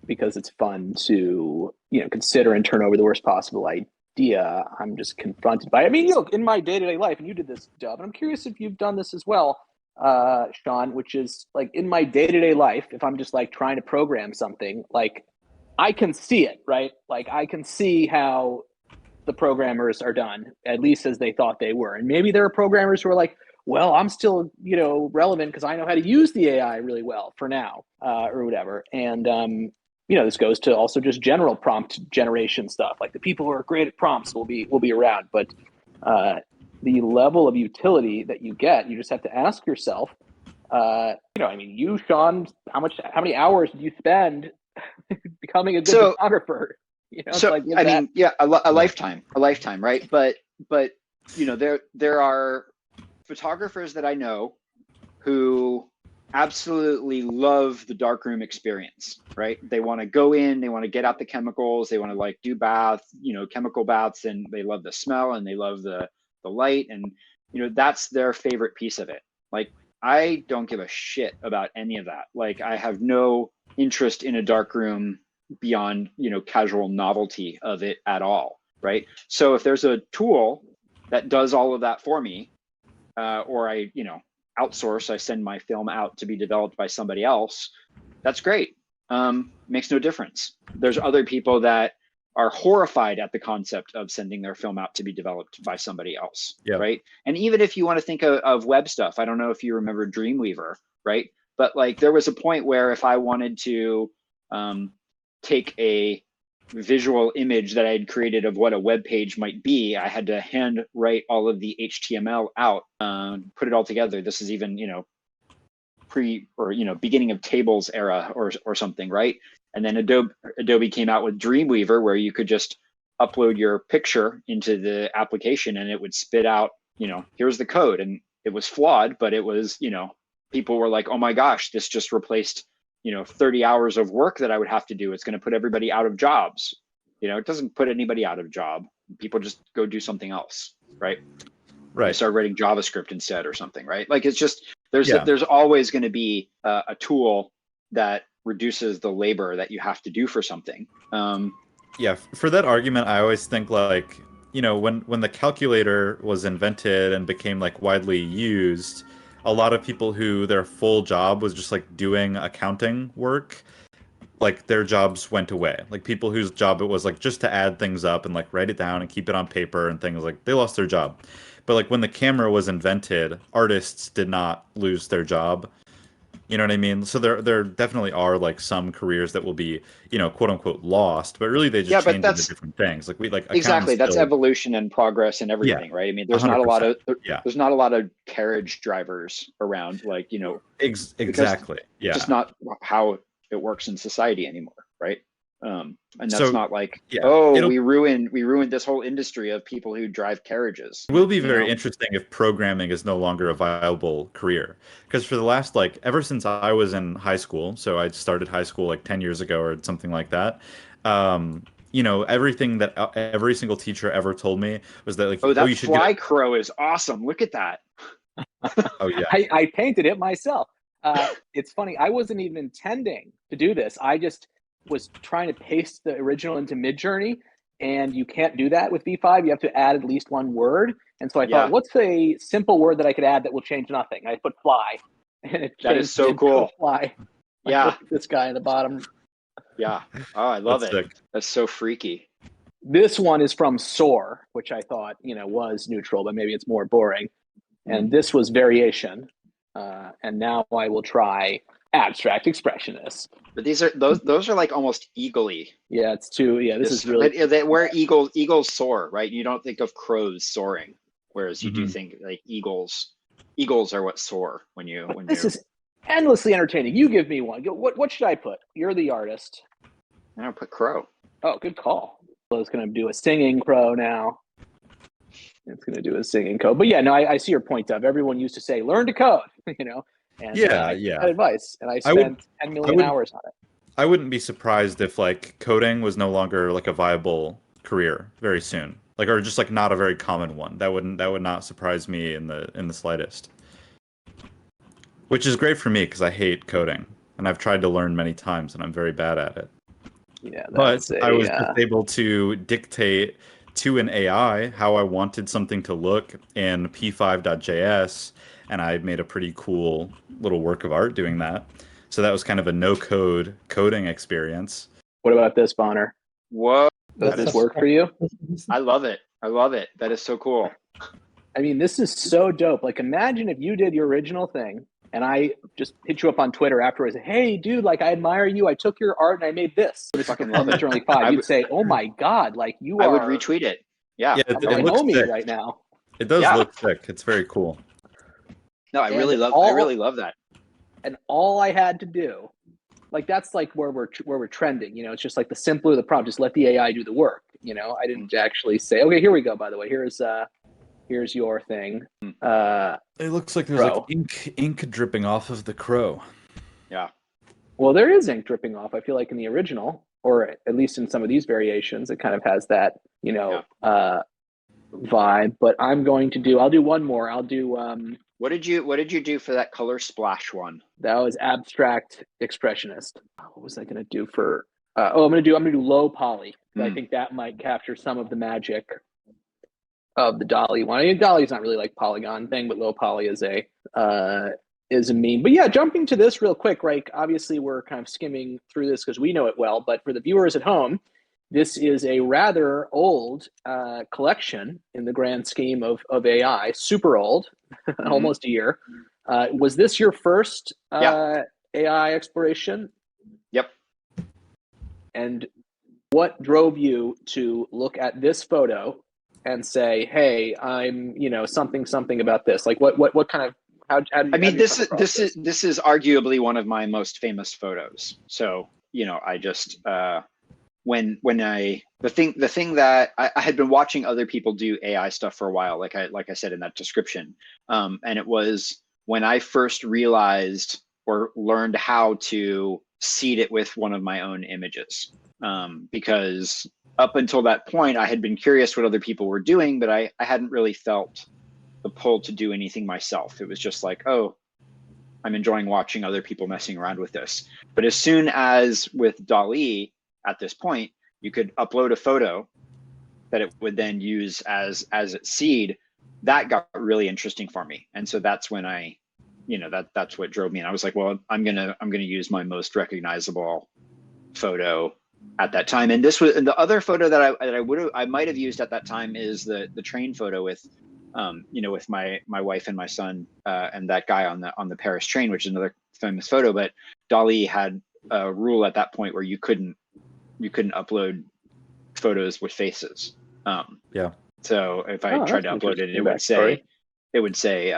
Speaker 1: because it's fun to, consider and turn over the worst possible idea. I'm just confronted by it. I mean, look, in my day-to-day life, and you did this, Dub, and I'm curious if you've done this as well, Sean, which is like in my day-to-day life, if I'm just like trying to program something, like I can see it, right? Like I can see how the programmers are done, at least as they thought they were. And maybe there are programmers who are like, well, I'm still, relevant because I know how to use the AI really well for now, or whatever. And, this goes to also just general prompt generation stuff. Like the people who are great at prompts will be around, but the level of utility that you get, you just have to ask yourself, you, Sean, how many hours did you spend becoming a good photographer?
Speaker 2: A lifetime, right? But there are photographers that I know who absolutely love the darkroom experience, right? They want to go in, they want to get out the chemicals, they want to like do baths, chemical baths, and they love the smell and they love the light, and that's their favorite piece of it. Like I don't give a shit about any of that. Like I have no interest in a darkroom beyond casual novelty of it at all, right? So if there's a tool that does all of that for me, or I outsource, I send my film out to be developed by somebody else, that's great. Makes no difference. There's other people that are horrified at the concept of sending their film out to be developed by somebody else, right? And even if you want to think of web stuff, I don't know if you remember Dreamweaver, right? But like there was a point where if I wanted to take a visual image that I had created of what a web page might be, I had to hand write all of the HTML out, put it all together. This is even, beginning of tables era or something, right? And then Adobe came out with Dreamweaver, where you could just upload your picture into the application and it would spit out, here's the code. And it was flawed, but it was, people were like, oh my gosh, this just replaced 30 hours of work that I would have to do. It's going to put everybody out of jobs. It doesn't put anybody out of job. People just go do something else, right? They start writing JavaScript instead or something, right? Like it's just, there's always going to be a tool that reduces the labor that you have to do for something.
Speaker 3: For that argument, I always think like, when the calculator was invented and became like widely used, a lot of people who their full job was just like doing accounting work, like their jobs went away. Like people whose job it was like just to add things up and like write it down and keep it on paper and things, like they lost their job. But like when the camera was invented, artists did not lose their job. You know what I mean? So there definitely are like some careers that will be, quote unquote lost, but really they just change into different things. Like
Speaker 2: exactly, that's evolution and progress and everything, right? I mean, there's 100%. Not a lot of carriage drivers around, like
Speaker 3: exactly,
Speaker 2: just not how it works in society anymore, right? And that's not like, we ruined this whole industry of people who drive carriages.
Speaker 3: It will be very interesting if programming is no longer a viable career, because for the last ever since I was in high school, so I started high school like 10 years ago or something like that. Everything that every single teacher ever told me was that
Speaker 2: you should fly crow is awesome. Look at that.
Speaker 3: Oh yeah,
Speaker 1: I painted it myself. It's funny. I wasn't even intending to do this. I just was trying to paste the original into Midjourney, and you can't do that with V5. You have to add at least one word. And so I thought, what's a simple word that I could add that will change nothing? I put fly, and
Speaker 2: that is so cool.
Speaker 1: Fly. This guy in the bottom.
Speaker 2: Yeah. Oh, I love it.
Speaker 3: Sick.
Speaker 2: That's so freaky.
Speaker 1: This one is from Soar, which I thought, was neutral, but maybe it's more boring. And this was variation. And now I will try abstract expressionist.
Speaker 2: But those are like almost eagle-y.
Speaker 1: Yeah, it's too. Yeah, this is really
Speaker 2: where eagles soar, right? You don't think of crows soaring, whereas you do think like eagles are what soar when you.
Speaker 1: This is endlessly entertaining. You give me one. What should I put? You're the artist.
Speaker 2: I'm gonna put crow.
Speaker 1: Oh, good call. So it's gonna do a singing crow now. It's gonna do a singing code. But yeah, no, I see your point, Of everyone used to say, learn to code, And that advice, and I spent 10 million hours on it.
Speaker 3: I wouldn't be surprised if like coding was no longer like a viable career very soon, like, or just like not a very common one. That would not surprise me in the slightest. Which is great for me because I hate coding and I've tried to learn many times and I'm very bad at it.
Speaker 1: Yeah,
Speaker 3: But
Speaker 1: that's
Speaker 3: I was
Speaker 1: a
Speaker 3: just able to dictate to an AI how I wanted something to look in p5.js, and I made a pretty cool little work of art doing that. So that was kind of a no-code coding experience.
Speaker 1: what about this, Bonner?
Speaker 2: Whoa,
Speaker 1: Does
Speaker 2: that
Speaker 1: this
Speaker 2: is,
Speaker 1: work for you?
Speaker 2: I love it. I love it. That is so cool.
Speaker 1: I mean, this is so dope. Like, imagine if you did your original thing and I just hit you up on Twitter afterwards. Hey, dude, like, I admire you. I took your art and I made this.
Speaker 2: I fucking love it.
Speaker 1: Aperture only 5.
Speaker 2: I
Speaker 1: You'd
Speaker 2: would,
Speaker 1: say, oh my God, like, you
Speaker 2: I would
Speaker 1: are
Speaker 2: retweet it. Yeah.
Speaker 3: Yeah,
Speaker 2: I
Speaker 3: it,
Speaker 2: would
Speaker 1: my
Speaker 3: it looks
Speaker 1: homie
Speaker 3: sick.
Speaker 1: right now.
Speaker 3: It does
Speaker 2: Yeah.
Speaker 3: look sick. It's very cool.
Speaker 2: No, I
Speaker 1: And
Speaker 2: really love that.
Speaker 1: And all I had to do, like, that's like where we're trending. You know, it's just like the simpler the prompt, just let the AI do the work. You know, I didn't actually say, okay, here we go. By the way, here's your thing.
Speaker 3: It looks like there's
Speaker 1: Crow.
Speaker 3: like ink dripping off of the crow.
Speaker 2: Yeah.
Speaker 1: Well, there is ink dripping off. I feel like in the original, or at least in some of these variations, it kind of has that, you know, vibe. But I'll do one more. I'll do
Speaker 2: What did you do for that color splash one?
Speaker 1: that was abstract expressionist. What was I gonna do for I'm gonna do low poly. I think that might capture some of the magic of the Dolly one. I mean, Dolly's not really like polygon thing, but low poly is a meme. But yeah, jumping to this real quick, right? Obviously, we're kind of skimming through this because we know it well. But for the viewers at home, this is a rather old collection in the grand scheme of AI. Super old, almost a year. Was this your first AI exploration?
Speaker 2: Yep.
Speaker 1: And what drove you to look at this photo and say, "Hey, I'm, something about this"? Like, what kind of how did you?
Speaker 2: I mean, this
Speaker 1: is
Speaker 2: is arguably one of my most famous photos. So, I just when the thing that I had been watching other people do AI stuff for a while, like I said in that description, and it was when I first realized or learned how to seed it with one of my own images, because up until that point, I had been curious what other people were doing, but I hadn't really felt the pull to do anything myself. It was just like, oh, I'm enjoying watching other people messing around with this. But as soon as with DALL-E, at this point, you could upload a photo that it would then use as its seed, that got really interesting for me. And so that's when that's what drove me. And I was like, well, I'm gonna use my most recognizable photo at that time. And the other photo that I might have used at that time is the train photo with with my wife and my son and that guy on the Paris train, which is another famous photo. But DALL-E had a rule at that point where you couldn't upload photos with faces. So if I tried to upload it, it would say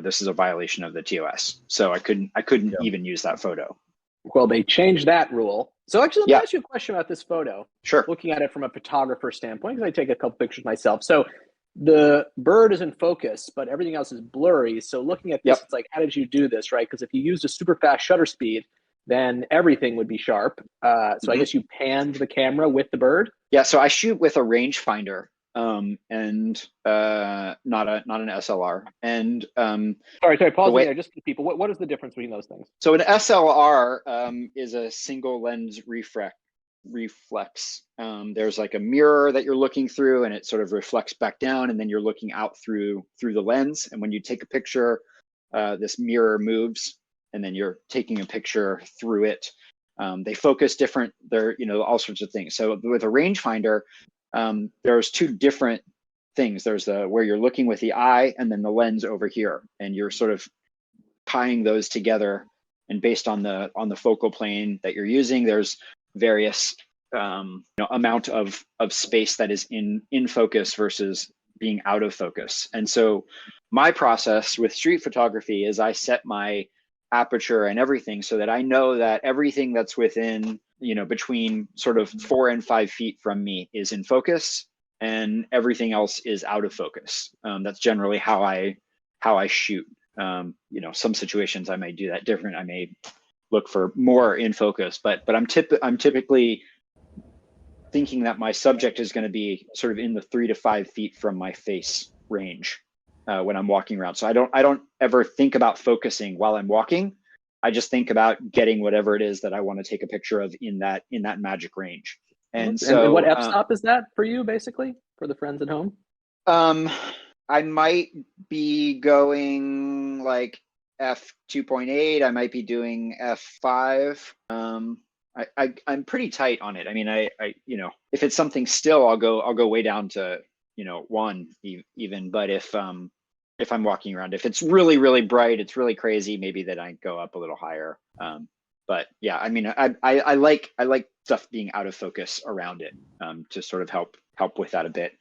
Speaker 2: this is a violation of the TOS. So I couldn't even use that photo.
Speaker 1: Well, they changed that rule. So actually, let me ask you a question about this photo.
Speaker 2: Sure.
Speaker 1: Looking at it from a photographer standpoint, because I take a couple pictures myself. So the bird is in focus, but everything else is blurry. So looking at this, it's like, how did you do this, right? Because if you used a super fast shutter speed, then everything would be sharp. So I guess you panned the camera with the bird.
Speaker 2: Yeah. So I shoot with a rangefinder, and not an SLR. And
Speaker 1: sorry, pause there. Just for people, what is the difference between those things?
Speaker 2: So an SLR is a single lens reflex. There's like a mirror that you're looking through, and it sort of reflects back down, and then you're looking out through the lens. And when you take a picture, this mirror moves, and then you're taking a picture through it. They focus different. They're all sorts of things. So with a rangefinder, there's two different things. There's where you're looking with the eye, and then the lens over here, and you're sort of tying those together. And based on the focal plane that you're using, there's various amount of space that is in focus versus being out of focus. And so my process with street photography is I set my aperture and everything so that I know that everything that's within between sort of 4 and 5 feet from me is in focus, and everything else is out of focus. That's generally how I shoot. Some situations I may do that different. I may look for more in focus, but I'm typically thinking that my subject is going to be sort of in the 3 to 5 feet from my face range when I'm walking around. So I don't ever think about focusing while I'm walking. I just think about getting whatever it is that I want to take a picture of in that magic range. And so
Speaker 1: what f-stop is that for you, basically, for the friends at home?
Speaker 2: I might be going like f2.8. I might be doing f5. I'm pretty tight on it. I mean, I you know, if it's something still, I'll go way down to, you know, 1 even. But if I'm walking around, if it's really, really bright, it's really crazy, maybe then I go up a little higher. But yeah, I mean, I like stuff being out of focus around it, to sort of help with that a bit.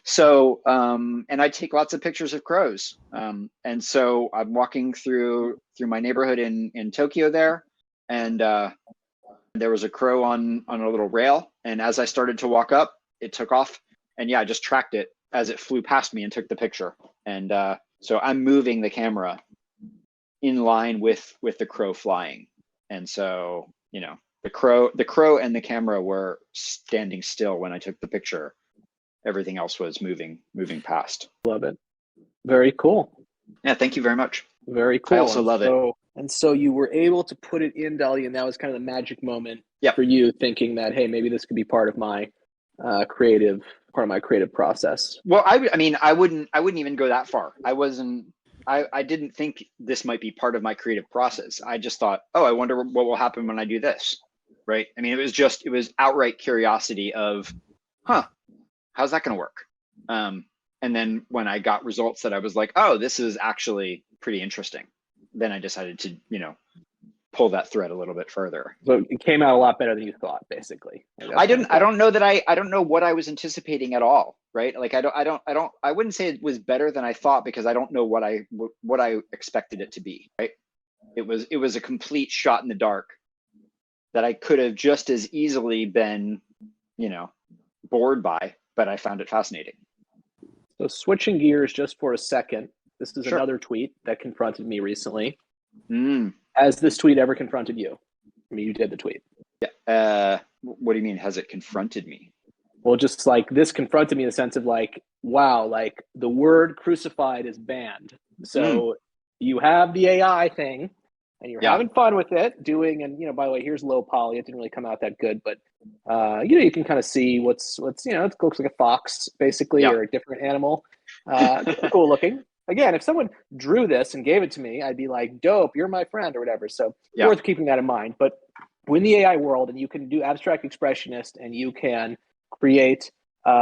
Speaker 2: So, and I take lots of pictures of crows. And so I'm walking through my neighborhood in Tokyo there, and there was a crow on a little rail. And as I started to walk up, it took off. And yeah, I just tracked it as it flew past me and took the picture. And so I'm moving the camera in line with the crow flying. And so, you know, the crow and the camera were standing still when I took the picture. Everything else was moving past.
Speaker 1: Love it. Very cool.
Speaker 2: Yeah, thank you very much.
Speaker 1: Very cool.
Speaker 2: I also love it.
Speaker 1: And so you were able to put it in Dolly, and that was kind of the magic moment
Speaker 2: Yep.
Speaker 1: for you, thinking that, hey, maybe this could be part of my creative process.
Speaker 2: Well, I mean, I wouldn't even go that far. I didn't think this might be part of my creative process. I just thought, oh, I wonder what will happen when I do this, right? I mean, it was outright curiosity of, how's that going to work? And then when I got results that I was like, oh, this is actually pretty interesting, then I decided to, you know, pull that thread a little bit further.
Speaker 1: So it came out a lot better than you thought, basically.
Speaker 2: I don't know what I was anticipating at all, right? Like I wouldn't say it was better than I thought, because I don't know what I expected it to be, right? It was a complete shot in the dark that I could have just as easily been, you know, bored by, but I found it fascinating.
Speaker 1: So switching gears just for a second, this is
Speaker 2: Sure.
Speaker 1: another tweet that confronted me recently.
Speaker 2: Mm.
Speaker 1: Has this tweet ever confronted you? I mean, you did the tweet.
Speaker 2: Yeah. What do you mean? Has it confronted me?
Speaker 1: Well, just like this confronted me in the sense of like, wow, like the word crucified is banned. So you have the AI thing and you're having fun with it doing, and, you know, by the way, here's low poly. It didn't really come out that good, but you know, you can kind of see what's, you know, it looks like a fox basically, or a different animal. Cool looking. Again, if someone drew this and gave it to me, I'd be like, dope, you're my friend or whatever. So worth keeping that in mind. But we're in the AI world, and you can do abstract expressionist, and you can create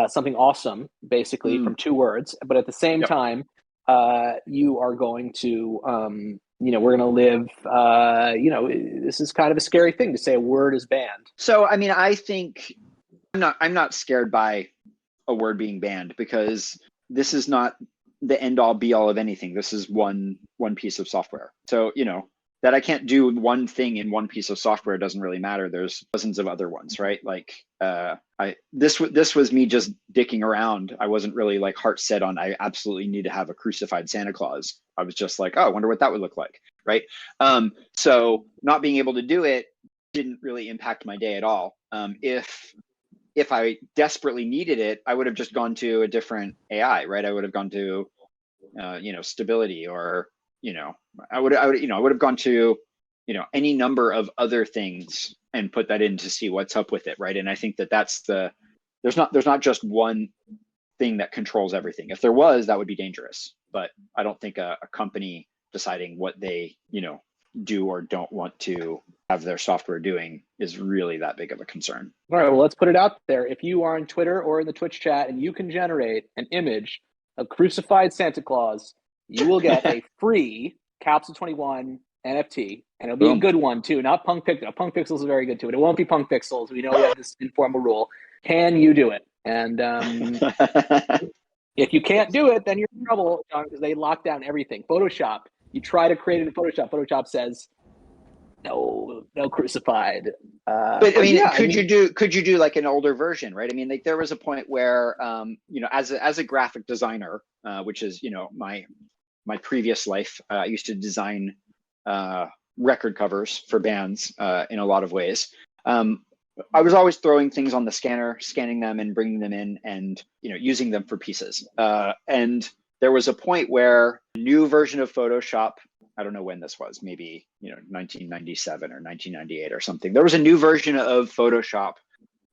Speaker 1: something awesome, basically, from 2 words. But at the same time, you are going to, you know, we're going to live, you know, this is kind of a scary thing to say a word is banned.
Speaker 2: So, I mean, I think I'm not scared by a word being banned, because this is not the end all be all of anything. This is one piece of software. So, you know, that I can't do one thing in one piece of software doesn't really matter. There's dozens of other ones, right? Like this was me just dicking around. I wasn't really like heart set on I absolutely need to have a crucified Santa Claus. I was just like, oh, I wonder what that would look like, right? So not being able to do it didn't really impact my day at all. If I desperately needed it, I would have just gone to a different AI, right? I would have gone to, you know, Stability, or, you know, I would have gone to, you know, any number of other things and put that in to see what's up with it, right? And I think that's there's not just one thing that controls everything. If there was, that would be dangerous. But I don't think a company deciding what they, you know, do or don't want to have their software doing is really that big of a concern.
Speaker 1: All right, well, let's put it out there. If you are on Twitter or in the Twitch chat and you can generate an image of crucified Santa Claus, you will get a free Capsule 21 NFT, and it'll be a good one too, not Punk Pixels. Punk Pixels is very good too, but it won't be Punk Pixels. We know we have this informal rule. Can you do it? And if you can't do it, then you're in trouble, John, because they lock down everything. Photoshop, you try to create it in Photoshop. Photoshop says, no crucified.
Speaker 2: But I mean, could you do like an older version, right? I mean, like there was a point where, you know, as a graphic designer, which is, you know, my previous life, I used to design record covers for bands in a lot of ways. I was always throwing things on the scanner, scanning them and bringing them in, and, you know, using them for pieces. And there was a point where a new version of Photoshop I don't know when this was, maybe, 1997 or 1998 or something. There was a new version of Photoshop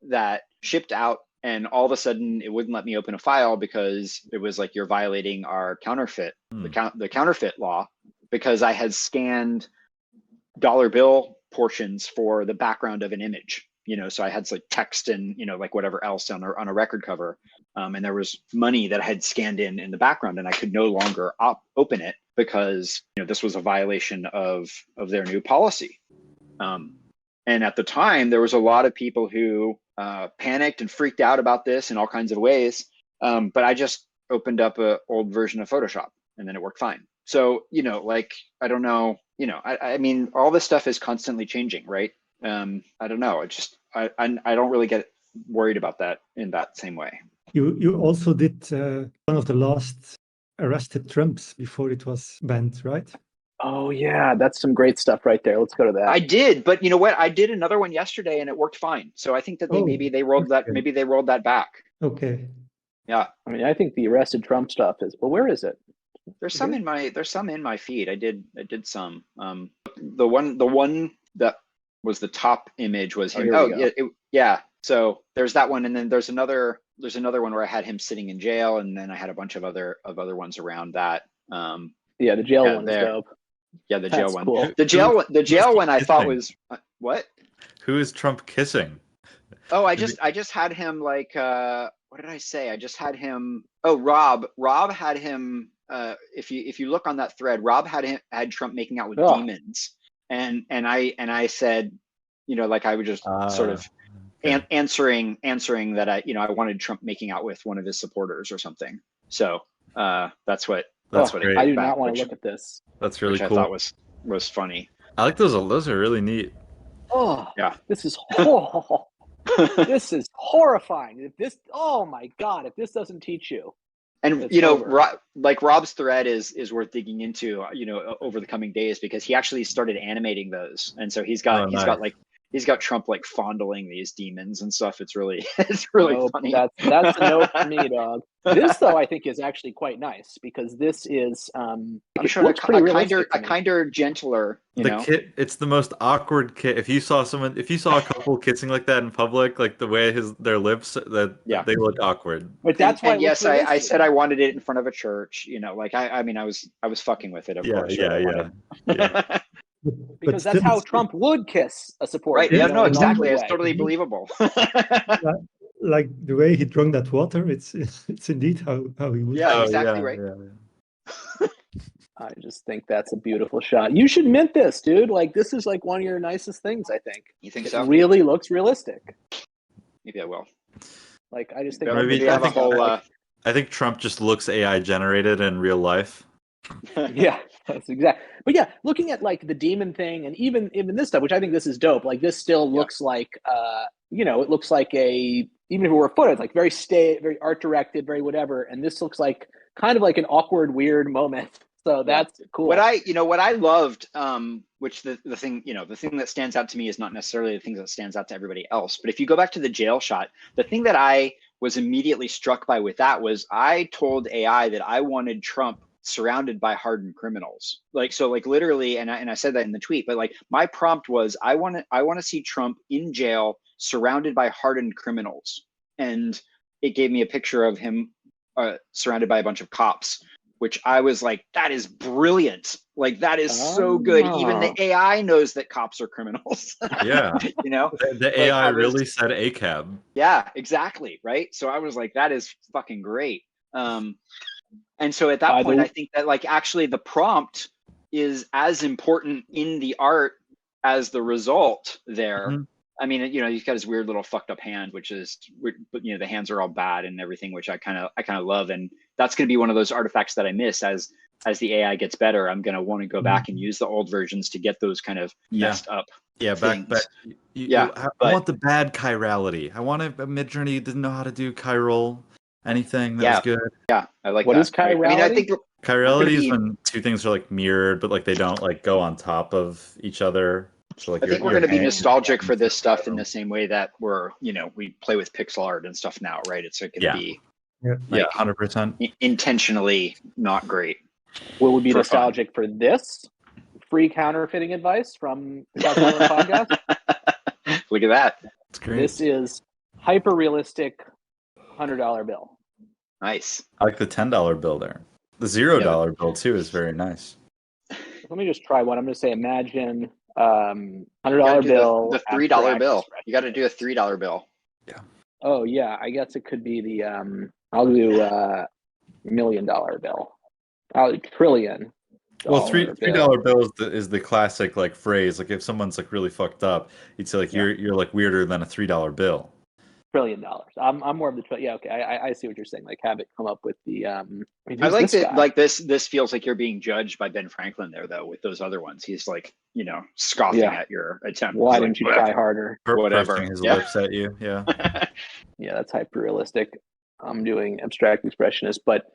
Speaker 2: that shipped out, and all of a sudden it wouldn't let me open a file because it was like, you're violating our counterfeit, the counterfeit law, because I had scanned dollar bill portions for the background of an image. So I had like text and, like whatever else on a record cover. And there was money that I had scanned in the background, and I could no longer open it because, this was a violation of their new policy. And at the time, there was a lot of people who panicked and freaked out about this in all kinds of ways. But I just opened up an old version of Photoshop, and then it worked fine. So, like, I don't know, I mean, all this stuff is constantly changing, right? I don't know. I don't really get worried about that in that same way.
Speaker 4: You also did one of the last arrested Trumps before it was banned, right?
Speaker 1: Oh yeah, that's some great stuff right there. Let's go to that.
Speaker 2: I did, but you know what? I did another one yesterday and it worked fine. So I think that maybe they rolled that back.
Speaker 4: Okay.
Speaker 2: Yeah.
Speaker 1: I mean, I think the arrested Trump stuff is. Well, where is it?
Speaker 2: There's some in my feed. I did some. The one that was the top image was him. Yeah. So there's that one, and then there's another one where I had him sitting in jail, and then I had a bunch of other ones around that.
Speaker 1: Yeah, the jail one's dope.
Speaker 2: Yeah, the jail one.
Speaker 1: Cool.
Speaker 2: The jail one I thought was what?
Speaker 3: Who is Trump kissing?
Speaker 2: Oh, I just had him like what did I say? I just had him. Oh, Rob had him. If you look on that thread, Rob had Trump making out with demons, and I said, like I would just sort of answering that I wanted Trump making out with one of his supporters or something. So that's what.
Speaker 3: Great.
Speaker 1: I do not want to look at this.
Speaker 3: That's really cool.
Speaker 2: I thought was funny.
Speaker 3: I like those. Those are really neat.
Speaker 1: Oh
Speaker 2: yeah.
Speaker 1: This is this is horrifying. Oh my God, if this doesn't teach you.
Speaker 2: And like Rob's thread is worth digging into, over the coming days, because he actually started animating those, and so he's got Trump like fondling these demons and stuff. It's really funny.
Speaker 1: That's a note for me, dog. This though I think is actually quite nice, because this is
Speaker 2: I'm sure a kinder, gentler.
Speaker 3: Kit, it's the most awkward kit. If you saw a couple kissing like that in public, like the way their lips, they look awkward.
Speaker 1: But that's why.
Speaker 2: And yes, I said I wanted it in front of a church. Like I mean I was fucking with it. Of course.
Speaker 3: Yeah.
Speaker 1: Because that's how Trump would kiss a supporter.
Speaker 2: Right. Yeah. No. Exactly. It's totally believable.
Speaker 4: Like the way he drank that water, it's indeed how he would.
Speaker 2: Yeah. Exactly right.
Speaker 3: Yeah.
Speaker 1: I just think that's a beautiful shot. You should mint this, dude. Like, this is like one of your nicest things, I think.
Speaker 2: You think so?
Speaker 1: It really looks realistic.
Speaker 2: Maybe I will.
Speaker 1: Like, I just think
Speaker 3: I think Trump just looks AI generated in real life.
Speaker 1: Yeah, that's exactly. But yeah, looking at like the demon thing, and even this stuff, which I think this is dope. Like, this still looks like it looks like even if it were footage, like very art directed, very whatever. And this looks like kind of like an awkward, weird moment. So that's cool.
Speaker 2: What I loved, which the thing that stands out to me is not necessarily the thing that stands out to everybody else. But if you go back to the jail shot, the thing that I was immediately struck by with that was I told AI that I wanted Trump surrounded by hardened criminals. Like literally, and I said that in the tweet, but like my prompt was I want to see Trump in jail surrounded by hardened criminals. And it gave me a picture of him surrounded by a bunch of cops, which I was like, that is brilliant. Like, that is so good. Even the AI knows that cops are criminals.
Speaker 3: Yeah. The AI really said ACAB.
Speaker 2: Yeah, exactly. Right. So I was like, that is fucking great. And so at that point, I think that like actually the prompt is as important in the art as the result there. Mm-hmm. I mean, he's got his weird little fucked up hand, which is, the hands are all bad and everything, which I kind of love. And that's going to be one of those artifacts that I miss as the AI gets better. I'm going to want to go back and use the old versions to get those kind of messed up.
Speaker 3: Yeah,
Speaker 2: things.
Speaker 3: I want the bad chirality. I want a Midjourney didn't know how to do chiral anything. That's good.
Speaker 2: Yeah, I like
Speaker 1: what
Speaker 2: that.
Speaker 1: What is chirality?
Speaker 2: I mean, I think
Speaker 3: chirality is when two things are like mirrored, but like they don't like go on top of each other. So like
Speaker 2: I think we're going to be nostalgic for this stuff in the same way that we play with pixel art and stuff now, right? It's going to be
Speaker 3: 100%
Speaker 2: intentionally not great.
Speaker 1: Will we be nostalgic for this? free counterfeiting advice from the $1,000 podcast.
Speaker 2: Look at that.
Speaker 3: It's great.
Speaker 1: This is hyper realistic $100 bill.
Speaker 2: Nice.
Speaker 3: I like the $10 bill there. The $0 bill too is very nice.
Speaker 1: Let me just try one. I'm going to say, imagine $100 bill.
Speaker 2: The $3 bill. You got to do a $3 bill.
Speaker 3: Yeah.
Speaker 1: Oh yeah, I guess it could be the. I'll do $1 million bill. I'll do trillion.
Speaker 3: Well, $3 bill is the classic like phrase. Like if someone's like really fucked up, you'd say like you're like weirder than a $3 bill.
Speaker 1: $1 trillion. I'm more of the yeah. Okay, I see what you're saying. Like have it come up with the.
Speaker 2: I like that. Like this feels like you're being judged by Ben Franklin there though. With those other ones, he's like scoffing at your attempt.
Speaker 1: Why didn't you try harder?
Speaker 3: Whatever. His lips at you. Yeah.
Speaker 1: Yeah, that's hyper realistic. I'm doing abstract expressionist, but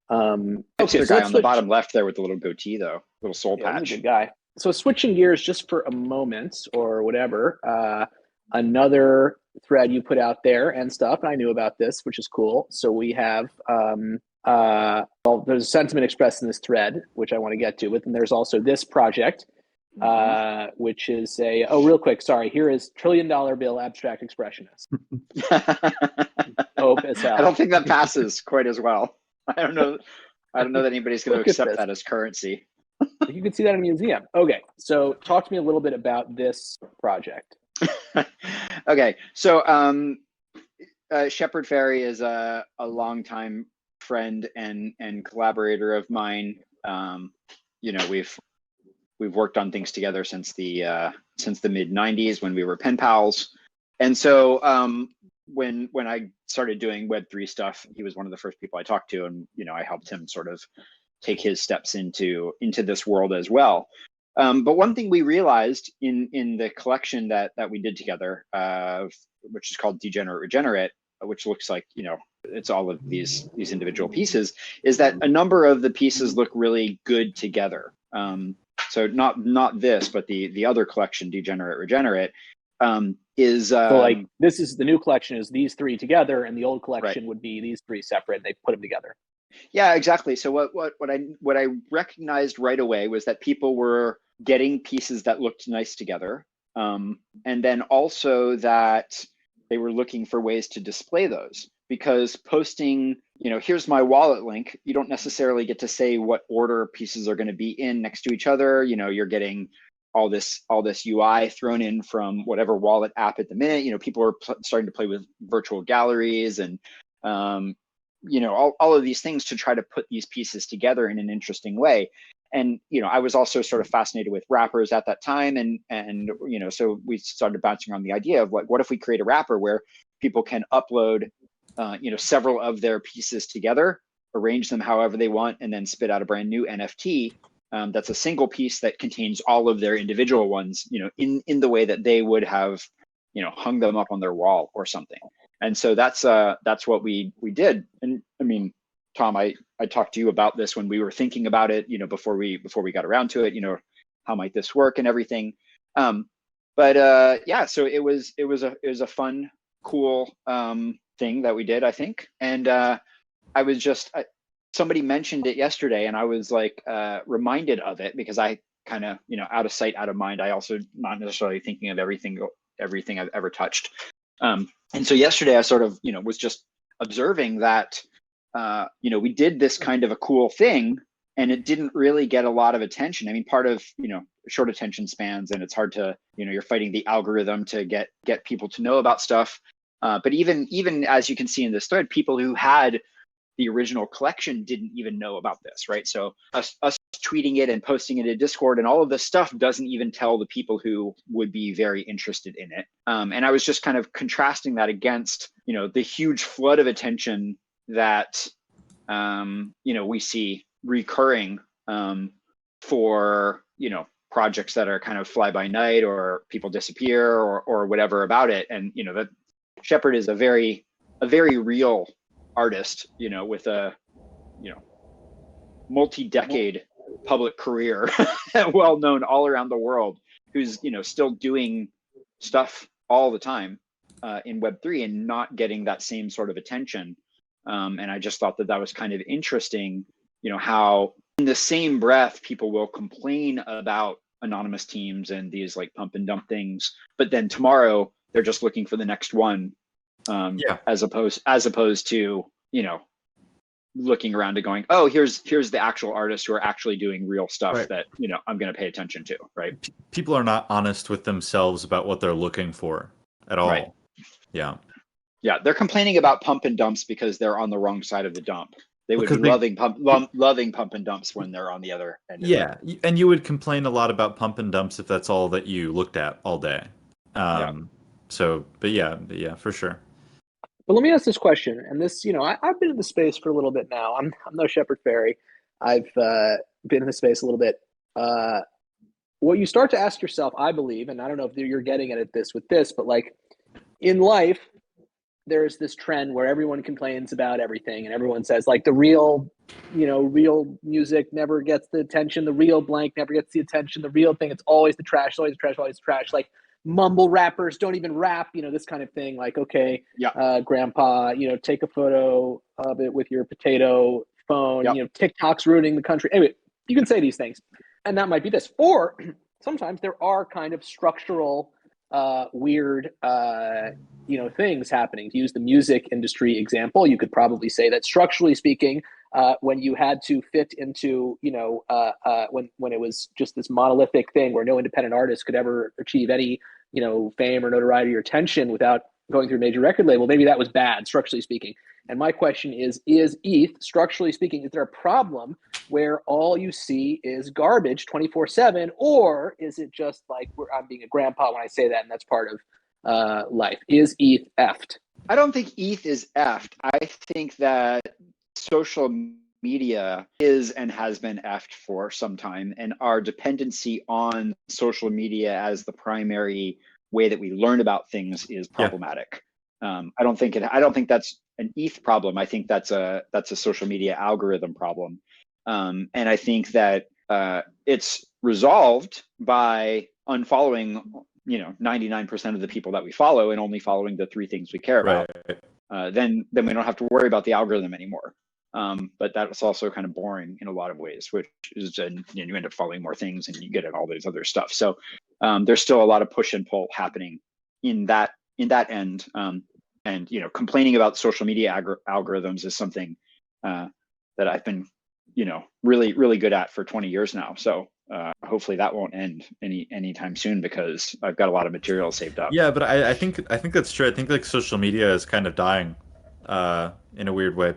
Speaker 2: okay. The guy on the bottom left there with the little goatee though, little soul patch.
Speaker 1: He's a good guy. So switching gears just for a moment or whatever. Another thread you put out there and stuff, and I knew about this, which is cool. So we have well, there's a sentiment expressed in this thread, which I want to get to, but then there's also this project, which is real quick, sorry, here is $1 trillion bill abstract expressionist. Hope as hell.
Speaker 2: I don't think that passes quite as well. I don't know that anybody's going to accept that as currency.
Speaker 1: You can see that in a museum. Okay, so talk to me a little bit about this project.
Speaker 2: Okay, so Shepard Fairey is a longtime friend and collaborator of mine. We've worked on things together since the mid '90s when we were pen pals, and so when I started doing Web3 stuff, he was one of the first people I talked to, and I helped him sort of take his steps into this world as well. But one thing we realized in the collection that we did together, which is called Degenerate Regenerate, which looks like it's all of these individual pieces, is that a number of the pieces look really good together. So not this, but the other collection, Degenerate Regenerate, is
Speaker 1: so like this is the new collection is these three together, and the old collection would be these three separate. They put them together.
Speaker 2: Yeah, exactly. So what I recognized right away was that people were getting pieces that looked nice together, and then also that they were looking for ways to display those, because posting, here's my wallet link, you don't necessarily get to say what order pieces are going to be in next to each other. You're getting all this UI thrown in from whatever wallet app at the minute. People are starting to play with virtual galleries and all of these things to try to put these pieces together in an interesting way. And I was also sort of fascinated with wrappers at that time, and so we started bouncing on the idea of what if we create a wrapper where people can upload several of their pieces together, arrange them however they want, and then spit out a brand new NFT that's a single piece that contains all of their individual ones, in the way that they would have hung them up on their wall or something. And so that's what we did. And I mean, Tom, I talked to you about this when we were thinking about it, before we got around to it, how might this work and everything. Yeah, so it was a fun, cool thing that we did, I think. And I was just somebody mentioned it yesterday, and I was like reminded of it, because I kind of out of sight, out of mind. I also not necessarily thinking of everything I've ever touched. And so yesterday I sort of, was just observing that, we did this kind of a cool thing, and it didn't really get a lot of attention. I mean, part of, short attention spans, and it's hard to, you're fighting the algorithm to get people to know about stuff. But even as you can see in this thread, people who had the original collection didn't even know about this, right? So us tweeting it and posting it in Discord and all of this stuff doesn't even tell the people who would be very interested in it. And I was just kind of contrasting that against, the huge flood of attention that, we see recurring for, projects that are kind of fly by night, or people disappear, or whatever about it. And, that Shepard is a very real artist, with a, multi-decade public career, well known all around the world, who's still doing stuff all the time in Web3 and not getting that same sort of attention. And I just thought that was kind of interesting, how in the same breath people will complain about anonymous teams and these like pump and dump things, but then tomorrow they're just looking for the next one, as opposed to, you know, looking around and going, oh, here's the actual artists who are actually doing real stuff that, you know, I'm going to pay attention to, right?
Speaker 3: People are not honest with themselves about what they're looking for at all.
Speaker 2: Right.
Speaker 3: Yeah.
Speaker 2: Yeah, they're complaining about pump and dumps because they're on the wrong side of the dump. They would be loving pump and dumps when they're on the other end.
Speaker 3: Yeah, and you would complain a lot about pump and dumps if that's all that you looked at all day. So, but yeah, for sure.
Speaker 1: But let me ask this question, and this, you know, I've been in the space for a little bit now. I'm no Shepard Fairey. I've been in the space a little bit. What you start to ask yourself, I believe, and I don't know if you're getting at this with this, but like in life, there's this trend where everyone complains about everything, and everyone says like the real, you know, real music never gets the attention. The real blank never gets the attention. The real thing, it's always the trash, always the trash, always the trash. Like mumble rappers don't even rap, you know, this kind of thing. Like, okay, grandpa, you know, take a photo of it with your potato phone. You know, TikTok's ruining the country. Anyway, you can say these things, and that might be this. Or sometimes there are kind of structural, weird, you know, things happening. To use the music industry example, you could probably say that structurally speaking, when you had to fit into, you know, when it was just this monolithic thing where no independent artist could ever achieve any, you know, fame or notoriety or attention without going through a major record label, maybe that was bad, structurally speaking. And my question is ETH, structurally speaking, is there a problem where all you see is garbage 24/7, or is it just like I'm being a grandpa when I say that, and that's part of life? Is ETH effed?
Speaker 2: I don't think ETH is effed. I think that social media is and has been effed for some time, and our dependency on social media as the primary way that we learn about things is problematic. I don't think that's an ETH problem. I think that's a social media algorithm problem. And I think that it's resolved by unfollowing, you know, 99% of the people that we follow and only following the 3 things we care about. Then we don't have to worry about the algorithm anymore. But that's also kind of boring in a lot of ways, which is, you know, you end up following more things and you get at all these other stuff. So there's still a lot of push and pull happening in that end. And, you know, complaining about social media algorithms is something that I've been, you know, really, really good at for 20 years now. So hopefully that won't end anytime soon, because I've got a lot of material saved up.
Speaker 3: Yeah, but I think that's true. I think like social media is kind of dying in a weird way.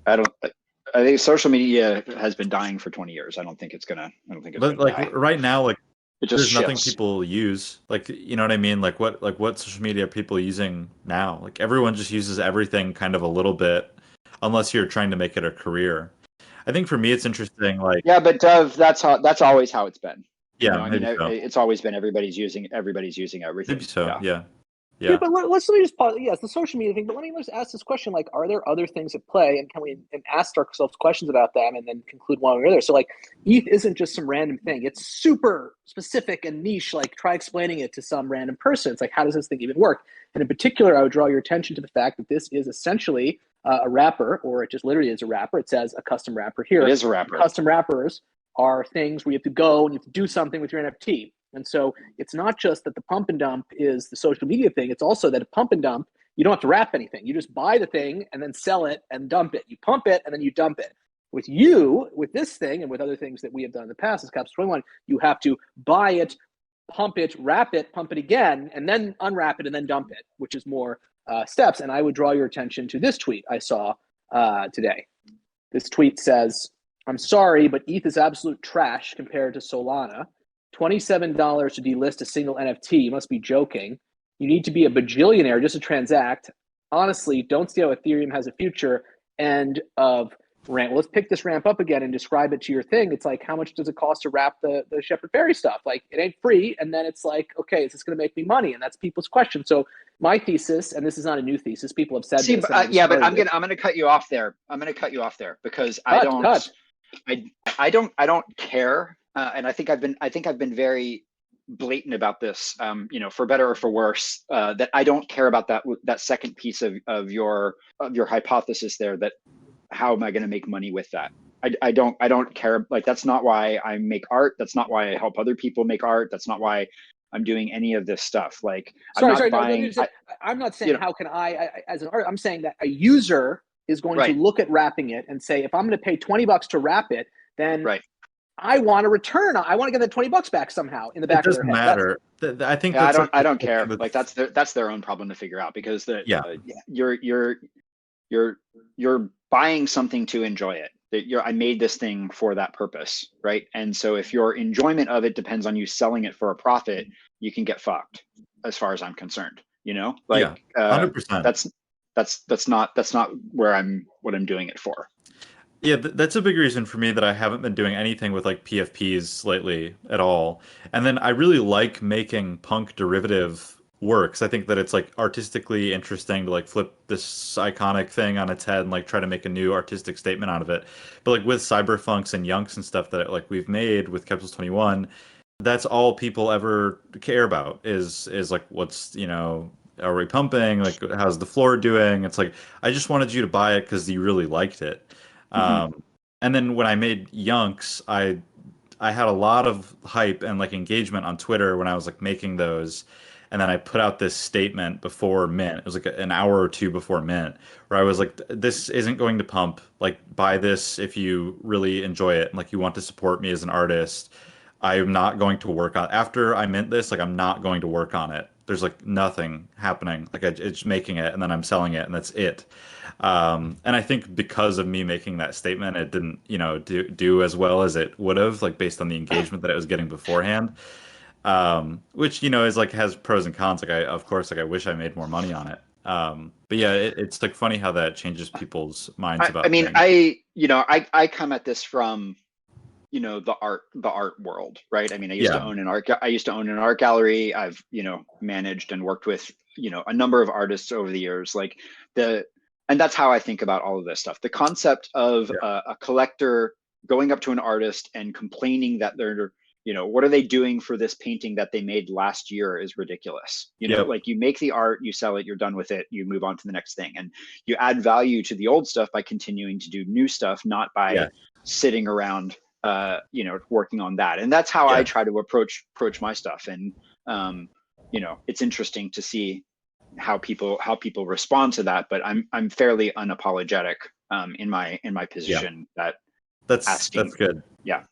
Speaker 2: I think social media has been dying for 20 years. I don't think it's gonna
Speaker 3: like
Speaker 2: die.
Speaker 3: Right now, like there's
Speaker 2: shifts.
Speaker 3: nothing people use. Like, you know what I mean? Like what social media are people using now? Like everyone just uses everything kind of a little bit, unless you're trying to make it a career. I think for me it's interesting. Like,
Speaker 2: yeah, but that's always how it's been.
Speaker 3: Yeah,
Speaker 2: you know, I mean,
Speaker 3: so.
Speaker 2: It's always been everybody's using everything.
Speaker 3: Maybe so. Yeah.
Speaker 1: But let me just pause. Yes, the social media thing. But let me just ask this question: like, are there other things at play, and can we ask ourselves questions about them, and then conclude one or the other? So, like, ETH isn't just some random thing; it's super specific and niche. Like, try explaining it to some random person. It's like, how does this thing even work? And in particular, I would draw your attention to the fact that this is essentially a wrapper, or it just literally is a wrapper. It says a custom wrapper here.
Speaker 2: It is a wrapper.
Speaker 1: Custom wrappers are things where you have to go and you have to do something with your NFT. And so it's not just that the pump and dump is the social media thing. It's also that a pump and dump, you don't have to wrap anything. You just buy the thing and then sell it and dump it. You pump it and then you dump it. With this thing and with other things that we have done in the past as Caps 21, you have to buy it, pump it, wrap it, pump it again, and then unwrap it and then dump it, which is more steps. And I would draw your attention to this tweet I saw today. This tweet says, "I'm sorry, but ETH is absolute trash compared to Solana. $27 to delist a single NFT. You must be joking. You need to be a bajillionaire just to transact. Honestly, don't see how Ethereum has a future." End of rant. Well, let's pick this ramp up again and describe it to your thing. It's like, how much does it cost to wrap the Shepard Fairey stuff? Like, it ain't free. And then it's like, okay, is this going to make me money? And that's people's question. So my thesis, and this is not a new thesis, people have said this.
Speaker 2: But I'm gonna cut you off there. I'm gonna cut you off there because I don't care. And I think I've been very blatant about this, you know, for better or for worse, that I don't care about that second piece of your hypothesis there, that how am I going to make money with that? I don't care. Like, that's not why I make art. That's not why I help other people make art. That's not why I'm doing any of this stuff. Like, I'm not
Speaker 1: Sorry. No,
Speaker 2: buying.
Speaker 1: I'm not
Speaker 2: You
Speaker 1: saying
Speaker 2: know,
Speaker 1: how can as an artist. I'm saying that a user is going to
Speaker 2: right,
Speaker 1: look at wrapping it and say, if I'm going to pay $20 to wrap it, then
Speaker 2: right.
Speaker 1: I want to return. I want to get the $20 back somehow in the
Speaker 3: It
Speaker 1: back of their
Speaker 3: doesn't
Speaker 1: head.
Speaker 3: matter. I think
Speaker 2: Yeah,
Speaker 3: that's like
Speaker 2: I
Speaker 3: the
Speaker 2: don't
Speaker 3: thing
Speaker 2: care.
Speaker 3: with,
Speaker 2: Like, that's their own problem to figure out, because
Speaker 3: yeah.
Speaker 2: you're buying something to enjoy it. I made this thing for that purpose, right? And so if your enjoyment of it depends on you selling it for a profit, you can get fucked, as far as I'm concerned. You know,
Speaker 3: Yeah,
Speaker 2: like,
Speaker 3: 100%.
Speaker 2: that's not what I'm doing it for.
Speaker 3: Yeah, that's a big reason for me that I haven't been doing anything with like PFPs lately at all. And then I really like making punk derivative works. I think that it's like artistically interesting to like flip this iconic thing on its head and like try to make a new artistic statement out of it. But like with cyberfunks and yunks and stuff that like we've made with Capsules 21, that's all people ever care about is like what's, are we pumping? Like how's the floor doing? It's like I just wanted you to buy it because you really liked it.
Speaker 2: Mm-hmm.
Speaker 3: And then when I made Yunks, I had a lot of hype and like engagement on Twitter when I was like making those. And then I put out this statement before Mint. It was like an hour or two before Mint, where I was like, "This isn't going to pump. Like, buy this if you really enjoy it and like you want to support me as an artist. I'm not going to work on after I mint this. Like, I'm not going to work on it. There's like nothing happening. Like, it's making it and then I'm selling it and that's it." And I think because of me making that statement, it didn't, do as well as it would have, like based on the engagement that it was getting beforehand. Which is like has pros and cons. Like of course, like I wish I made more money on it. But yeah, it's like funny how that changes people's minds
Speaker 2: I
Speaker 3: about
Speaker 2: mean,
Speaker 3: things.
Speaker 2: I come at this from, the art world, right? I mean,
Speaker 3: Yeah,
Speaker 2: I used to own an art gallery. I've, managed and worked with, a number of artists over the years. Like, and that's how I think about all of this stuff. The concept of
Speaker 3: yeah,
Speaker 2: a collector going up to an artist and complaining that they're, what are they doing for this painting that they made last year is ridiculous.
Speaker 3: yep,
Speaker 2: Like, you make the art, you sell it, you're done with it, you move on to the next thing. And you add value to the old stuff by continuing to do new stuff, not by
Speaker 3: yeah,
Speaker 2: sitting around working on that. And that's how I
Speaker 3: yeah.
Speaker 2: try to approach my stuff. And it's interesting to see how people respond to that. But I'm fairly unapologetic in my
Speaker 3: Yeah.
Speaker 2: position, that
Speaker 3: That's
Speaker 2: asking,
Speaker 3: good.
Speaker 2: yeah.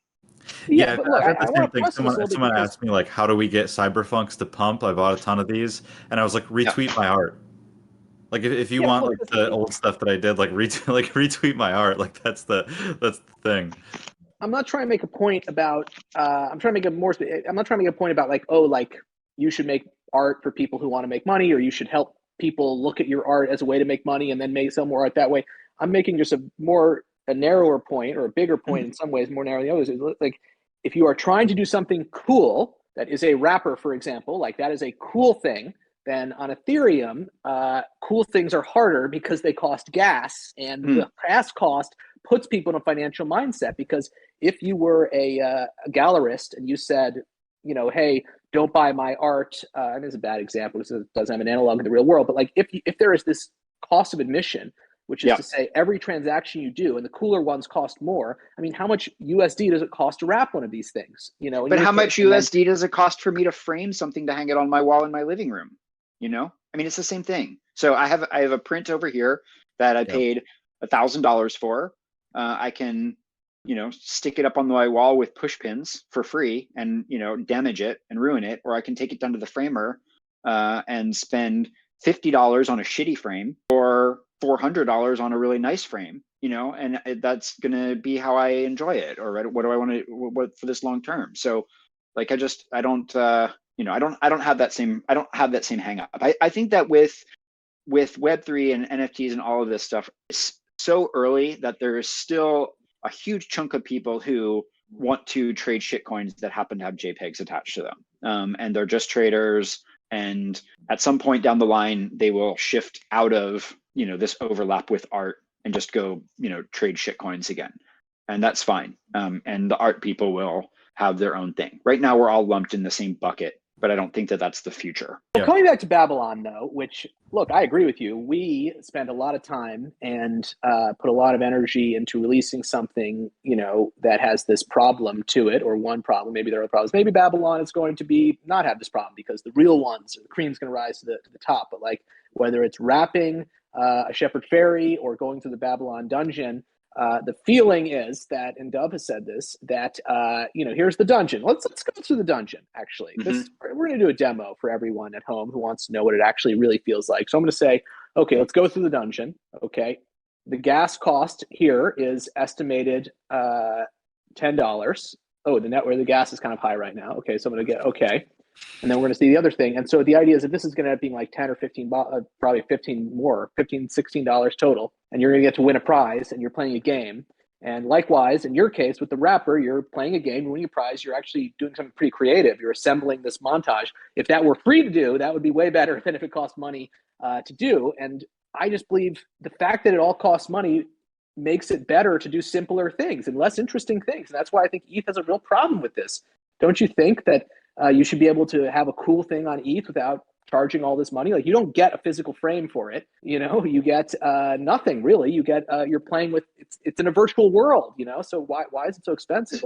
Speaker 1: Yeah,
Speaker 3: Yeah,
Speaker 1: but look,
Speaker 3: I've had
Speaker 1: I
Speaker 3: the
Speaker 1: want
Speaker 3: same
Speaker 1: to
Speaker 3: thing.
Speaker 1: press on this a little bit
Speaker 3: Someone
Speaker 1: because
Speaker 3: asked me like, how do we get cyberfunks to pump? I bought a ton of these, and I was like,
Speaker 2: Yeah.
Speaker 3: retweet my art. Like if you
Speaker 1: yeah,
Speaker 3: want
Speaker 1: look,
Speaker 3: like the old stuff that I did, like retweet my art. Like that's the thing.
Speaker 1: I'm not trying to make a point about. I'm trying to make a more. I'm not trying to make a point about like, oh, like you should make art for people who want to make money, or you should help people look at your art as a way to make money and then make sell more art that way. I'm making just a narrower point or a bigger point in some ways, more narrow than others. Is like if you are trying to do something cool that is a wrapper, for example, like that is a cool thing. Then on Ethereum, cool things are harder because they cost gas, and the gas cost puts people in a financial mindset. Because if you were a gallerist and you said, hey, don't buy my art, and it's a bad example because it doesn't have an analog in the real world, but like if there is this cost of admission, which is
Speaker 2: Yeah.
Speaker 1: to say every transaction you do, and the cooler ones cost more. I mean, how much USD does it cost to wrap one of these things?
Speaker 2: But how much USD does it cost for me to frame something to hang it on my wall in my living room? I mean, it's the same thing. So I have a print over here that I
Speaker 3: Yep.
Speaker 2: paid $1,000 for. I can, stick it up on my wall with push pins for free and, damage it and ruin it. Or I can take it down to the framer and spend $50 on a shitty frame or $400 on a really nice frame, and that's going to be how I enjoy it. Or what do I want to, what for this long term? So like, I don't, I don't have that same hang up. I think that with Web3 and NFTs and all of this stuff, it's so early that there is still a huge chunk of people who want to trade shitcoins that happen to have JPEGs attached to them. And they're just traders. And at some point down the line, they will shift out of, this overlap with art and just go, trade shitcoins again. And that's fine. And the art people will have their own thing. Right now, we're all lumped in the same bucket but I don't think that that's the future.
Speaker 1: Well, coming back to Babylon, though, which, look, I agree with you. We spent a lot of time and put a lot of energy into releasing something, that has this problem to it, or one problem. Maybe there are other problems. Maybe Babylon is going to be not have this problem because the real ones, or the cream's going to rise to the top. But like whether it's wrapping a Shepherd Ferry or going through the Babylon dungeon, the feeling is that, and Dub has said this, that here's the dungeon. Let's go through the dungeon. Actually, we're going to do a demo for everyone at home who wants to know what it actually really feels like. So I'm going to say, okay, let's go through the dungeon. Okay, the gas cost here is estimated $10. Oh, the gas is kind of high right now. Okay, so I'm going to get okay. And then we're going to see the other thing. And so the idea is that this is going to be like 10 or 15, probably 15 more, $15, $16 total. And you're going to get to win a prize and you're playing a game. And likewise, in your case, with the wrapper, you're playing a game, you're winning a prize, you're actually doing something pretty creative. You're assembling this montage. If that were free to do, that would be way better than if it cost money to do. And I just believe the fact that it all costs money makes it better to do simpler things and less interesting things. And that's why I think ETH has a real problem with this. Don't you think that you should be able to have a cool thing on ETH without charging all this money? Like, you don't get a physical frame for it. You get nothing really. You get you're playing with it's in a virtual world. So why is it so expensive?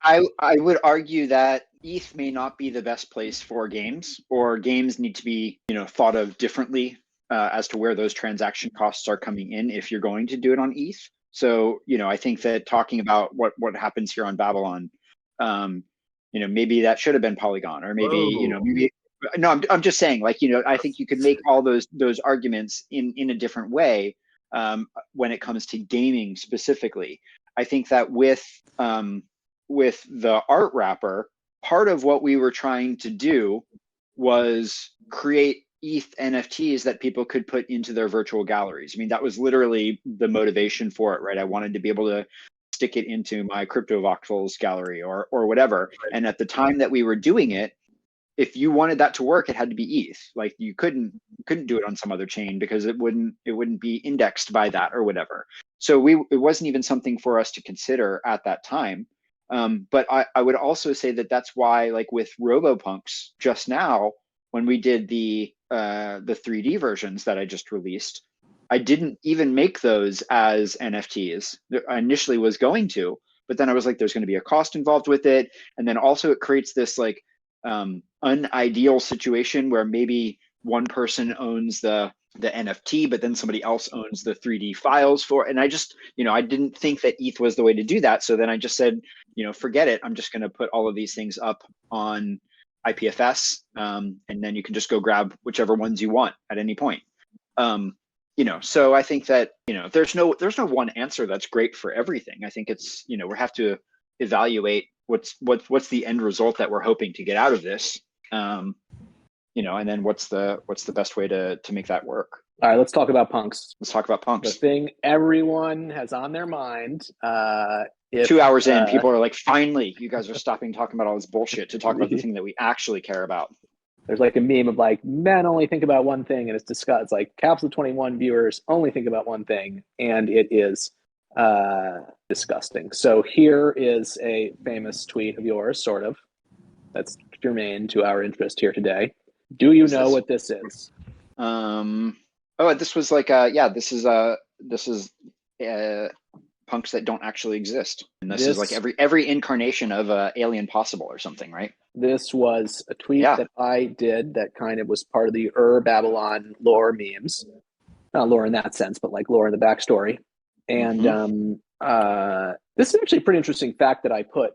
Speaker 2: I would argue that ETH may not be the best place for games, or games need to be thought of differently as to where those transaction costs are coming in if you're going to do it on ETH. So I think that talking about what happens here on Babylon. Maybe that should have been Polygon, or maybe no. I'm just saying, I think you could make all those arguments in a different way when it comes to gaming specifically. I think that with the art wrapper, part of what we were trying to do was create ETH NFTs that people could put into their virtual galleries. I mean, that was literally the motivation for it, right? I wanted to be able to stick it into my crypto voxels gallery or whatever. And at the time that we were doing it, if you wanted that to work, it had to be ETH. Like, you couldn't do it on some other chain because it wouldn't be indexed by that or whatever. So it wasn't even something for us to consider at that time. But I would also say that that's why, like with RoboPunks just now, when we did the 3D versions that I just released, I didn't even make those as NFTs. I initially was going to, but then I was like, there's going to be a cost involved with it. And then also it creates this like unideal situation where maybe one person owns the NFT, but then somebody else owns the 3D files for it. And I just, I didn't think that ETH was the way to do that. So then I just said, forget it. I'm just going to put all of these things up on IPFS. And then you can just go grab whichever ones you want at any point. So I think that, there's no one answer that's great for everything. I think it's, we have to evaluate what's the end result that we're hoping to get out of this. And then what's the best way to make that work.
Speaker 1: All right, let's talk about punks.
Speaker 2: Let's talk about punks.
Speaker 1: The thing everyone has on their mind.
Speaker 2: 2 hours in, people are like, finally, you guys are stopping talking about all this bullshit to talk about the thing that we actually care about.
Speaker 1: There's like a meme of like, men only think about one thing, and it's discussed. It's like Capsule 21 viewers only think about one thing, and it is disgusting. So here is a famous tweet of yours, sort of, that's germane to our interest here today. Do you know what this is?
Speaker 2: This was like this is punks that don't actually exist, and this is like every incarnation of Alien Possible or something, right?
Speaker 1: This was a tweet that I did that kind of was part of the Babylon lore memes. Not lore in that sense, but like lore in the backstory. And this is actually a pretty interesting fact that I put,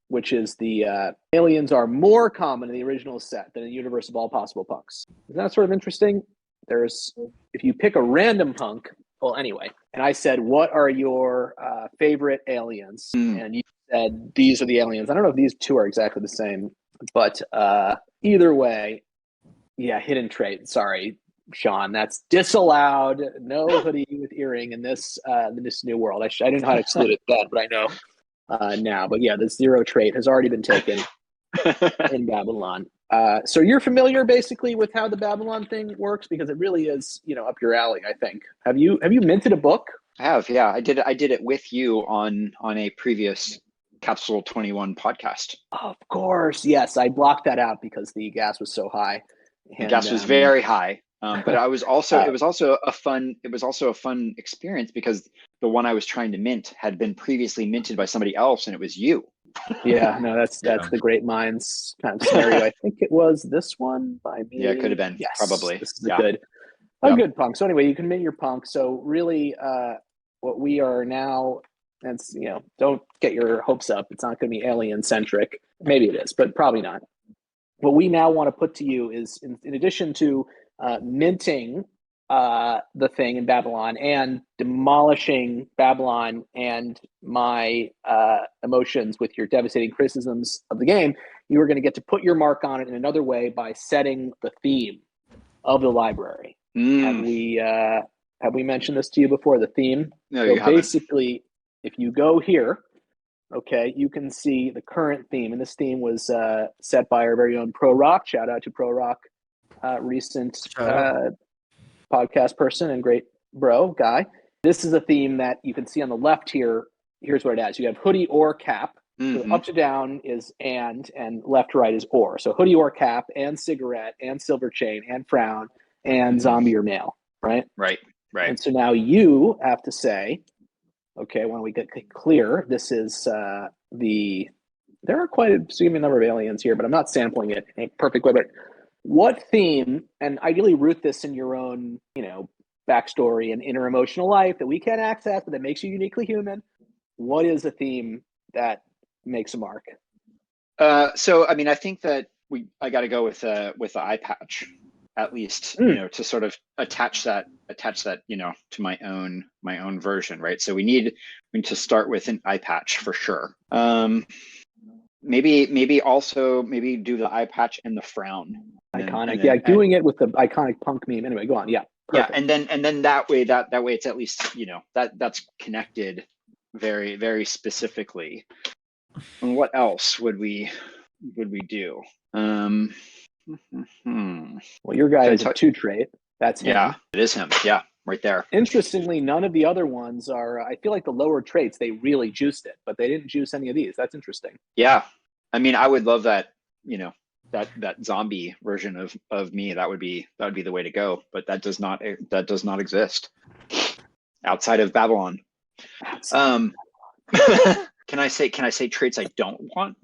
Speaker 1: which is the aliens are more common in the original set than in the universe of all possible punks. Isn't that sort of interesting? If you pick a random punk, well, anyway, and I said, what are your favorite aliens? And you said, these are the aliens. I don't know if these two are exactly the same, but either way, hidden trait. Sorry, Sean, that's disallowed. No hoodie with earring in this new world. I didn't know how to exclude it then, but I know now. But the zero trait has already been taken in Babylon. So you're familiar basically with how the Babylon thing works, because it really is, up your alley, I think. Have you minted a book?
Speaker 2: I have, yeah. I did it with you on a previous Capsule 21 podcast.
Speaker 1: Of course, yes. I blocked that out because the gas was so high.
Speaker 2: The gas was very high, but I was also it was also a fun experience because the one I was trying to mint had been previously minted by somebody else, and it was you.
Speaker 1: Yeah, no, that's the great minds kind of scenario. I think it was this one by me.
Speaker 2: Yeah, it could have been.
Speaker 1: Yes,
Speaker 2: Probably.
Speaker 1: this is a good punk. So anyway, you can mint your punk. So really, what we are now, and don't get your hopes up. It's not going to be alien centric. Maybe it is, but probably not. What we now want to put to you is, in addition to minting the thing in Babylon and demolishing Babylon and my emotions with your devastating criticisms of the game, you are going to get to put your mark on it in another way by setting the theme of the library. Have we mentioned this to you before? The theme?
Speaker 2: No,
Speaker 1: so
Speaker 2: you haven't.
Speaker 1: Basically, if you go here, okay, you can see the current theme, and this theme was set by our very own Pro Rock. Shout out to Pro Rock, recent podcast person and great bro guy. This is a theme that you can see on the left here. Here's what it has. You have hoodie or cap. So up to down is and left to right is or. So hoodie or cap and cigarette and silver chain and frown and zombie or male, right?
Speaker 2: Right.
Speaker 1: And so now you have to say, okay, when we get clear, this is there are quite a significant number of aliens here, but I'm not sampling it in a perfect way. But what theme, and ideally root this in your own, backstory and inner emotional life that we can't access, but that makes you uniquely human. What is a theme that makes a mark?
Speaker 2: So, I mean, I think that I got to go with the eye patch, at least, to sort of attach that, to my own version, right? So we need to start with an eye patch for sure. Maybe do the eye patch and the frown.
Speaker 1: Iconic, doing it with the iconic punk meme. Anyway, go on. Yeah. Perfect.
Speaker 2: Yeah, and then that way it's at least that's connected very, very specifically. And what else would we do?
Speaker 1: Well, your guy is a 2 trait. That's him.
Speaker 2: Yeah, it is him. Yeah, right there.
Speaker 1: Interestingly, none of the other ones are. I feel like the lower traits they really juiced it, but they didn't juice any of these. That's interesting.
Speaker 2: Yeah, I mean, I would love that. That zombie version of me. That would be the way to go. But that does not exist outside of Babylon. Can I say traits I don't want?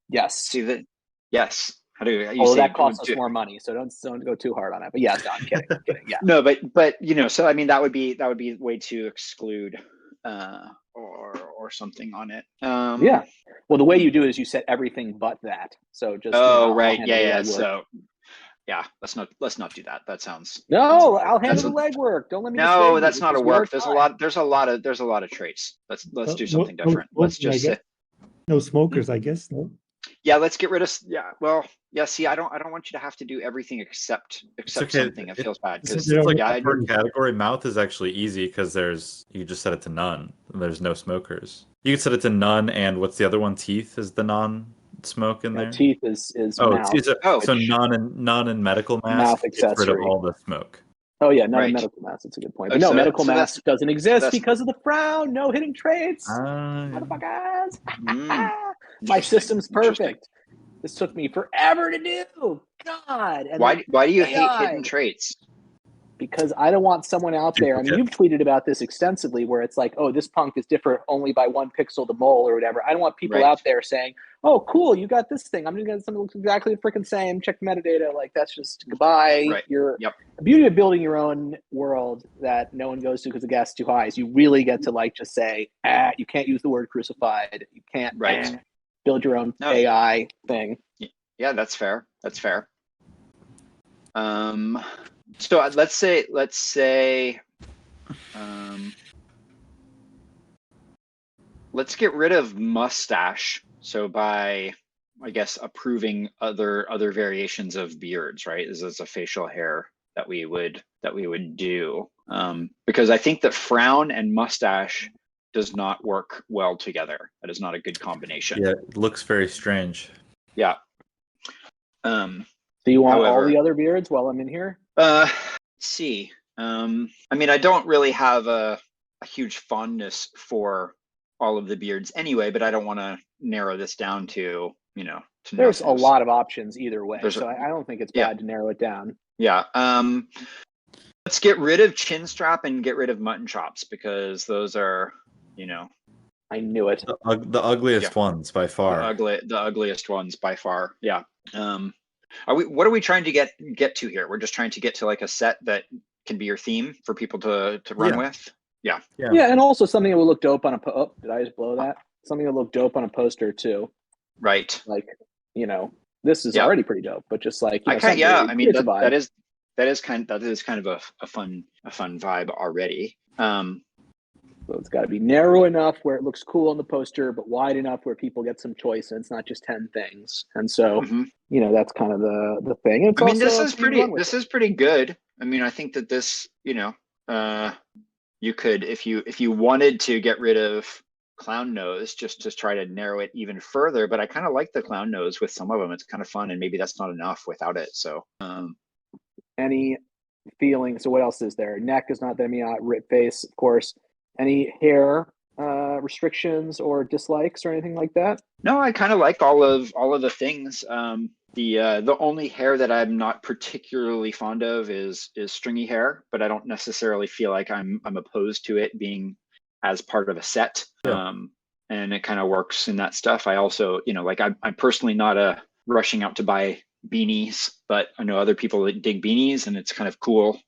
Speaker 1: Yes.
Speaker 2: See that? Yes. How do you?
Speaker 1: Oh, that costs us more money, so don't go too hard on it. But yes, no, I'm kidding. Yeah.
Speaker 2: No, but so I mean that would be a way to exclude or something on it.
Speaker 1: Yeah. Well, the way you do it is you set everything but that. So just.
Speaker 2: Right. Yeah. So. Yeah, let's not do that. That sounds.
Speaker 1: No, I'll handle the legwork. Don't let me.
Speaker 2: No, that's not a work. There's a lot of traits. Let's do something different. Let's just sit.
Speaker 4: No smokers, I guess. No.
Speaker 2: Yeah, let's get rid of. Yeah, well, yeah. See, I don't want you to have to do everything except something. It feels bad because
Speaker 3: per category, mouth is actually easy because you just set it to none. There's no smokers. You can set it to none, and what's the other one? Teeth is the non-smoke in there.
Speaker 1: Teeth is mouth.
Speaker 3: So none in medical mask.
Speaker 1: Mouth
Speaker 3: gets rid of
Speaker 1: accessory.
Speaker 3: all the smoke.
Speaker 1: Oh yeah, none in medical mask. That's a good point. But no, medical mask doesn't exist because of the frown. No hitting traits. Motherfuckers. My system's perfect. This took me forever to do. God. And
Speaker 2: why do you hate hidden traits?
Speaker 1: Because I don't want someone out there. I mean, you've tweeted about this extensively where it's like, oh, this punk is different only by 1 pixel to mole or whatever. I don't want people out there saying, oh, cool, you got this thing. I'm going to get something that looks exactly the freaking same. Check the metadata. Like, that's just goodbye.
Speaker 2: Right.
Speaker 1: The beauty of building your own world that no one goes to because the gas is too high is you really get to just say, you can't use the word crucified. You can't build your own AI thing.
Speaker 2: Yeah, that's fair. So let's say let's get rid of mustache. So by, I guess, approving other variations of beards, right? This is a facial hair that we would do, because I think that frown and mustache does not work well together. That is not a good combination.
Speaker 3: Yeah, it looks very strange.
Speaker 2: Yeah.
Speaker 1: Do you want all the other beards while I'm in here?
Speaker 2: Let's see. I mean, I don't really have a huge fondness for all of the beards anyway, but I don't want to narrow this down to, to
Speaker 1: There's a
Speaker 2: noses.
Speaker 1: lot of options either way,
Speaker 2: There's
Speaker 1: so I don't think it's
Speaker 2: yeah.
Speaker 1: bad to narrow it down.
Speaker 2: Yeah. Let's get rid of chin strap and get rid of mutton chops, because those are,
Speaker 1: I knew it.
Speaker 3: The ugliest ones by far.
Speaker 2: The ugliest ones by far. Yeah. What are we trying to get to here? We're just trying to get to like a set that can be your theme for people to run with. Yeah.
Speaker 1: Yeah, and also something that would look dope on a did I just blow that? Something that would look dope on a poster too.
Speaker 2: Right.
Speaker 1: Like, this is already pretty dope, but just like,
Speaker 2: I mean that is kind of a fun vibe already.
Speaker 1: So it's got to be narrow enough where it looks cool on the poster, but wide enough where people get some choice and it's not just 10 things. And so, that's kind of the thing. It's
Speaker 2: this is pretty good. I mean, I think that this, you could, if you wanted to get rid of clown nose, just try to narrow it even further. But I kind of like the clown nose with some of them. It's kind of fun, and maybe that's not enough without it. So,
Speaker 1: any feeling? So what else is there? Neck is not that rip face, of course. Any hair restrictions or dislikes or anything like that?
Speaker 2: No, I kind of like all of the things. The only hair that I'm not particularly fond of is stringy hair, but I don't necessarily feel like I'm opposed to it being as part of a set.
Speaker 3: Yeah.
Speaker 2: And it kind of works in that stuff. I also, I'm personally not rushing out to buy beanies, but I know other people that dig beanies, and it's kind of cool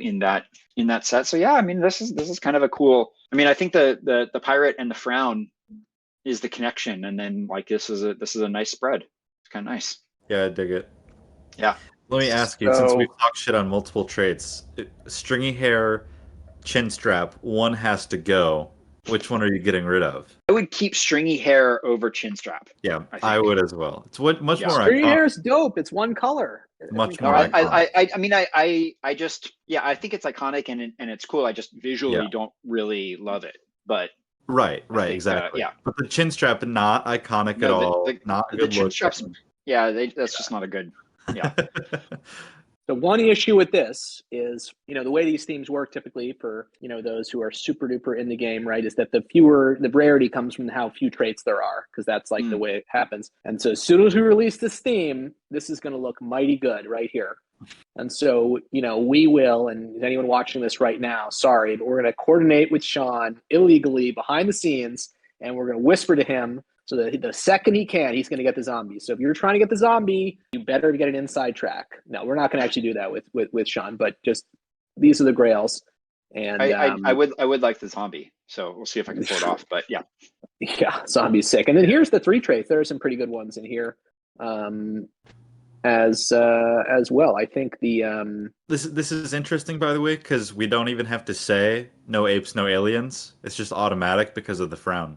Speaker 2: in that set. So yeah, I mean, this is kind of a cool. I mean, I think the pirate and the frown is the connection, and then like this is a nice spread. It's kind of nice.
Speaker 3: Yeah, I dig it.
Speaker 2: Yeah.
Speaker 3: Let me ask you, since we've talked shit on multiple traits, stringy hair, chin strap, one has to go. Which one are you getting rid of?
Speaker 2: I would keep stringy hair over chin strap.
Speaker 3: Yeah, I would as well. It's much more
Speaker 1: stringy
Speaker 3: iconic.
Speaker 1: hair is dope. It's one color.
Speaker 3: Much more
Speaker 2: I think it's iconic and it's cool. I just visually don't really love it. But
Speaker 3: right, exactly. But the chin strap, not iconic at all. Not a good
Speaker 2: chin
Speaker 3: look.
Speaker 2: straps. Yeah, that's just not a good. Yeah.
Speaker 1: So one issue with this is, the way these themes work typically for, those who are super duper in the game, right, is that the rarity comes from how few traits there are, because that's like the way it happens. And so as soon as we release this theme, this is going to look mighty good right here. And so, we will, and anyone watching this right now, sorry, but we're going to coordinate with Sean illegally behind the scenes, and we're going to whisper to him so that the second he can, he's going to get the zombie. So if you're trying to get the zombie, you better get an inside track. No, we're not going to actually do that with Sean, but just these are the grails. And
Speaker 2: I would like the zombie. So we'll see if I can pull it off. But yeah.
Speaker 1: Yeah, zombie's sick. And then here's the 3 traits. There are some pretty good ones in here. As well. I think the
Speaker 3: this is interesting, by the way, because we don't even have to say no apes, no aliens. It's just automatic because of the frown.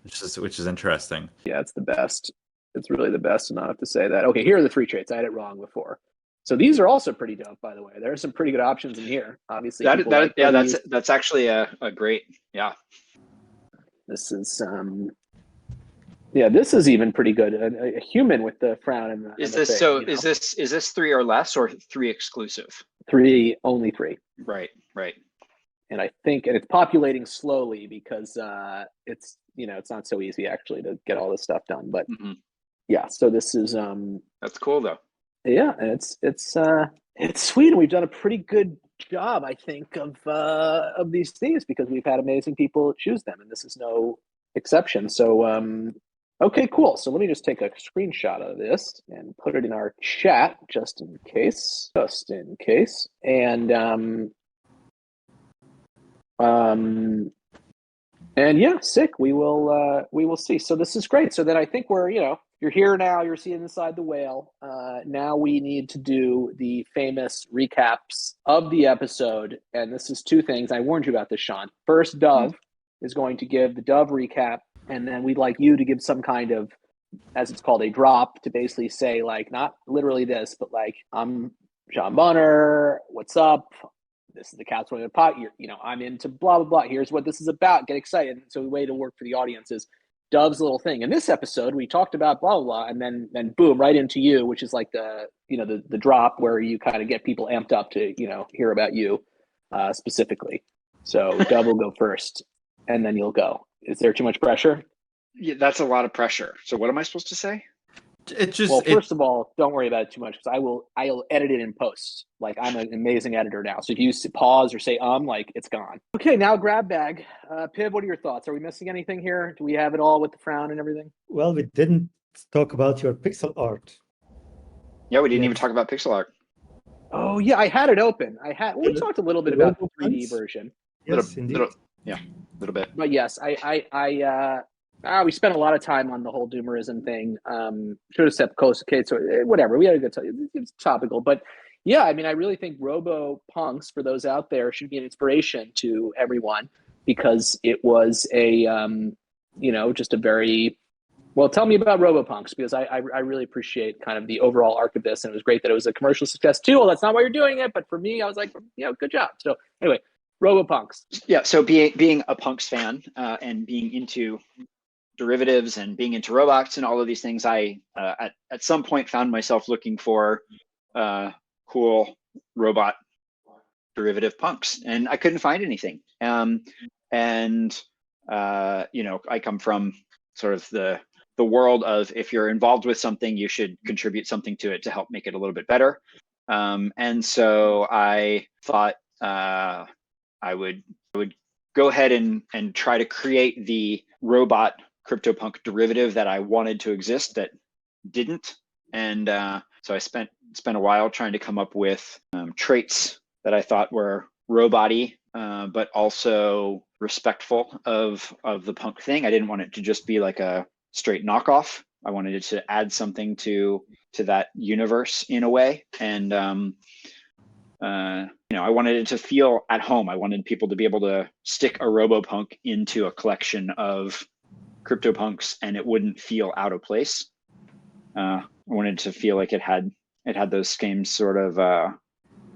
Speaker 3: Which is interesting.
Speaker 1: Yeah, it's the best. It's really the best to not have to say that. Okay, here are the 3 traits. I had it wrong before. So these are also pretty dope, by the way. There are some pretty good options in here. Obviously,
Speaker 2: that's actually a great. Yeah.
Speaker 1: This is this is even pretty good. A human with the frown and the
Speaker 2: is
Speaker 1: and
Speaker 2: this
Speaker 1: the thing,
Speaker 2: so? Is this 3 or less, or 3 exclusive?
Speaker 1: 3, only 3.
Speaker 2: Right.
Speaker 1: And I think, and it's populating slowly because it's it's not so easy actually to get all this stuff done. But yeah, so this is
Speaker 2: that's cool though.
Speaker 1: Yeah, and it's sweet, and we've done a pretty good job, I think, of these themes because we've had amazing people choose them, and this is no exception. So okay, cool. So let me just take a screenshot of this and put it in our chat just in case. And yeah, sick. We will see. So this is great. So then I think we're, you're here now, you're seeing inside the whale. Now we need to do the famous recaps of the episode. And this is 2 things. I warned you about this, Sean. First, Dove is going to give the Dove recap. And then we'd like you to give some kind of, as it's called, a drop to basically say, like, not literally this, but like, I'm Sean Bonner. What's up? This is the Cats Running the Pot. I'm into blah, blah, blah. Here's what this is about. Get excited. So the way to work for the audience is Dove's little thing. In this episode, we talked about blah, blah, blah, and then boom, right into you, which is like the drop where you kind of get people amped up to, hear about you specifically. So Dove will go first, and then you'll go. Is there too much pressure?
Speaker 2: Yeah, that's a lot of pressure. So what am I supposed to say?
Speaker 3: It just
Speaker 1: Well, first of all, don't worry about it too much because I'll edit it in post. Like I'm an amazing editor now. So if you pause or say like it's gone. Okay, now grab bag. Piv, what are your thoughts? Are we missing anything here? Do we have it all with the frown and everything?
Speaker 4: Well, we didn't talk about your pixel art.
Speaker 2: Yeah, we didn't
Speaker 4: Yes.
Speaker 2: even talk about pixel art.
Speaker 1: Oh yeah, I had it open. We
Speaker 4: The-
Speaker 1: talked a little bit
Speaker 4: the
Speaker 1: about the
Speaker 4: robo
Speaker 1: 3D
Speaker 4: punks?
Speaker 1: version.
Speaker 4: Yes, indeed.
Speaker 2: Yeah, a little bit.
Speaker 1: But yes, we spent a lot of time on the whole doomerism thing. Should have said coast. Okay, so whatever. We had a good time. It's topical, but yeah, I mean, I really think Robo Punks, for those out there, should be an inspiration to everyone because it was a, just a very well. Tell me about Robo Punks because I really appreciate kind of the overall arc of this, and it was great that it was a commercial success too. Well, that's not why you're doing it, but for me, I was like, good job. So anyway, Robo Punks.
Speaker 2: Yeah, so being a punks fan and being into derivatives and being into robots and all of these things, I at some point found myself looking for cool robot derivative punks, and I couldn't find anything. I come from sort of the world of if you're involved with something, you should contribute something to it to help make it a little bit better. And so I thought I would go ahead and try to create the robot CryptoPunk derivative that I wanted to exist that didn't. And so I spent a while trying to come up with traits that I thought were robot-y, but also respectful of the punk thing. I didn't want it to just be like a straight knockoff. I wanted it to add something to that universe in a way. And I wanted it to feel at home. I wanted people to be able to stick a RoboPunk into a collection of CryptoPunks and it wouldn't feel out of place. I wanted it to feel like it had those same sort of
Speaker 1: So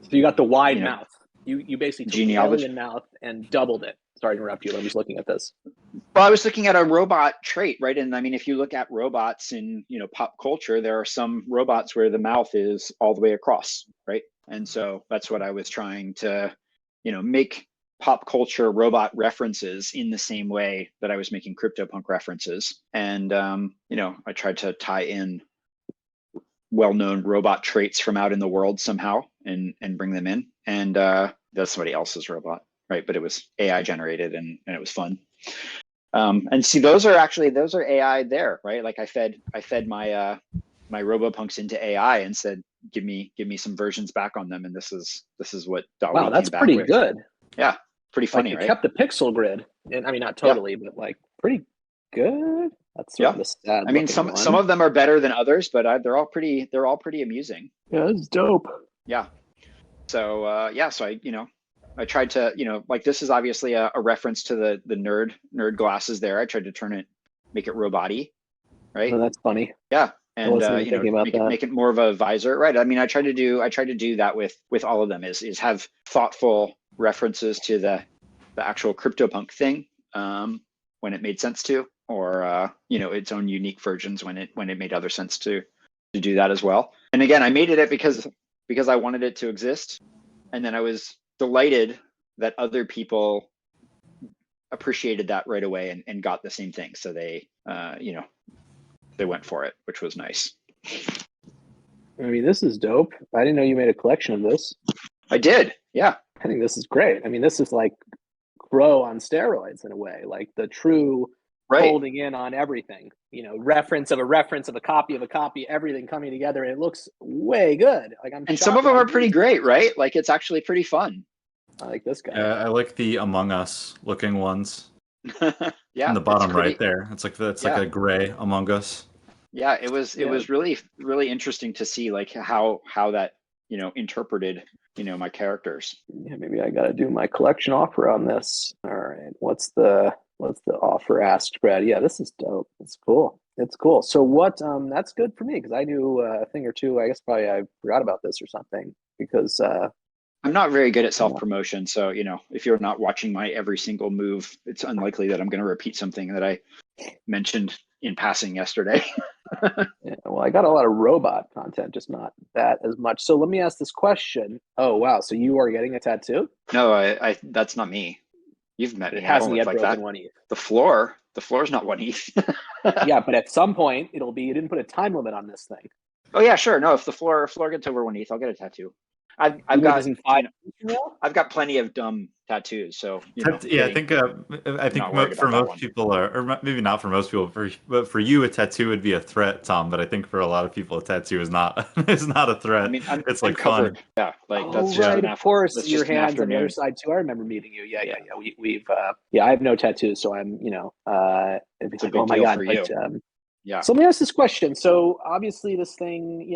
Speaker 1: you got the wide mouth. You basically took the
Speaker 2: genealogy.
Speaker 1: alien mouth and doubled it. Sorry to interrupt you. I'm just looking at this.
Speaker 2: Well, I was looking at a robot trait, right? And I mean, if you look at robots in pop culture, there are some robots where the mouth is all the way across, right? And so that's what I was trying to, make pop culture robot references in the same way that I was making CryptoPunk references. And I tried to tie in well-known robot traits from out in the world somehow and bring them in. And that's somebody else's robot, right? But it was AI generated and it was fun. And see, those are AI there, right? Like I fed my my RoboPunks into AI and said, give me some versions back on them, and this is what DALL-E
Speaker 1: Wow, that's
Speaker 2: came back
Speaker 1: pretty
Speaker 2: with.
Speaker 1: good.
Speaker 2: Yeah, pretty funny,
Speaker 1: like
Speaker 2: right?
Speaker 1: kept the pixel grid, and I mean not totally, but like pretty good. That's sort of the sad.
Speaker 2: I mean, some of them are better than others, but they're all pretty amusing.
Speaker 1: Yeah, it's dope.
Speaker 2: Yeah. So so I tried to, like this is obviously a reference to the nerd glasses there. I tried to make it robot-y, right?
Speaker 1: Oh, that's funny.
Speaker 2: Yeah. And make it more of a visor, right? I mean, I tried to do that with all of them is have thoughtful references to the actual CryptoPunk thing when it made sense to, or its own unique versions when it made other sense to do that as well. And again, I made it because I wanted it to exist, and then I was delighted that other people appreciated that right away and got the same thing. So they they went for it, which was nice.
Speaker 1: I mean, this is dope. I didn't know you made a collection of this.
Speaker 2: I did. Yeah.
Speaker 1: I think this is great. I mean, this is like Grow on steroids in a way, like the true holding in on everything, reference of a copy of a copy, everything coming together. And it looks way good. Like
Speaker 2: and some of them are pretty great, right? Like it's actually pretty fun.
Speaker 1: I like this guy.
Speaker 3: I like the Among Us looking ones.
Speaker 2: Yeah.
Speaker 3: In the bottom right there. It's like like a gray Among Us.
Speaker 2: Yeah, it was really, really interesting to see like how that, interpreted, my characters.
Speaker 1: Yeah, maybe I got to do my collection offer on this. All right. What's the offer ask spread? Yeah, this is dope. It's cool. So what, that's good for me because I do a thing or two. I guess probably I forgot about this or something because
Speaker 2: I'm not very good at self-promotion. So, if you're not watching my every single move, it's unlikely that I'm going to repeat something that I mentioned in passing yesterday.
Speaker 1: Yeah, well, I got a lot of robot content, just not that as much. So let me ask this question. Oh, wow. So you are getting a tattoo?
Speaker 2: No, I that's not me. You've met
Speaker 1: It
Speaker 2: me. I don't
Speaker 1: hasn't
Speaker 2: look
Speaker 1: yet
Speaker 2: like
Speaker 1: broken
Speaker 2: that.
Speaker 1: 1 ETH.
Speaker 2: The floor's not 1 ETH.
Speaker 1: Yeah, but at some point it'll be. You didn't put a time limit on this thing.
Speaker 2: Oh yeah, sure. No, if the floor gets over 1 ETH, I'll get a tattoo. I've
Speaker 1: You
Speaker 2: got
Speaker 1: this in 5 years from now?
Speaker 2: I've got plenty of dumb tattoos, so
Speaker 3: Yeah, I think
Speaker 2: not worried
Speaker 3: for
Speaker 2: about that
Speaker 3: most
Speaker 2: one.
Speaker 3: people, or maybe not for most people, but for you, a tattoo would be a threat, Tom. But I think for a lot of people, a tattoo is not is not a
Speaker 2: I
Speaker 3: threat.
Speaker 2: mean,
Speaker 3: It's
Speaker 2: I'm
Speaker 3: like fun.
Speaker 2: covered. Yeah, like
Speaker 1: Oh
Speaker 2: that's just
Speaker 1: right,
Speaker 2: an
Speaker 1: of course.
Speaker 2: that's
Speaker 1: Your
Speaker 2: just an
Speaker 1: hands on the other
Speaker 2: afternoon.
Speaker 1: side too. I remember meeting you. Yeah. We've yeah. I have no tattoos, so I'm
Speaker 2: It's a
Speaker 1: oh
Speaker 2: big
Speaker 1: my
Speaker 2: deal
Speaker 1: god.
Speaker 2: for
Speaker 1: But
Speaker 2: you. Yeah.
Speaker 1: so let me ask this question. So obviously this thing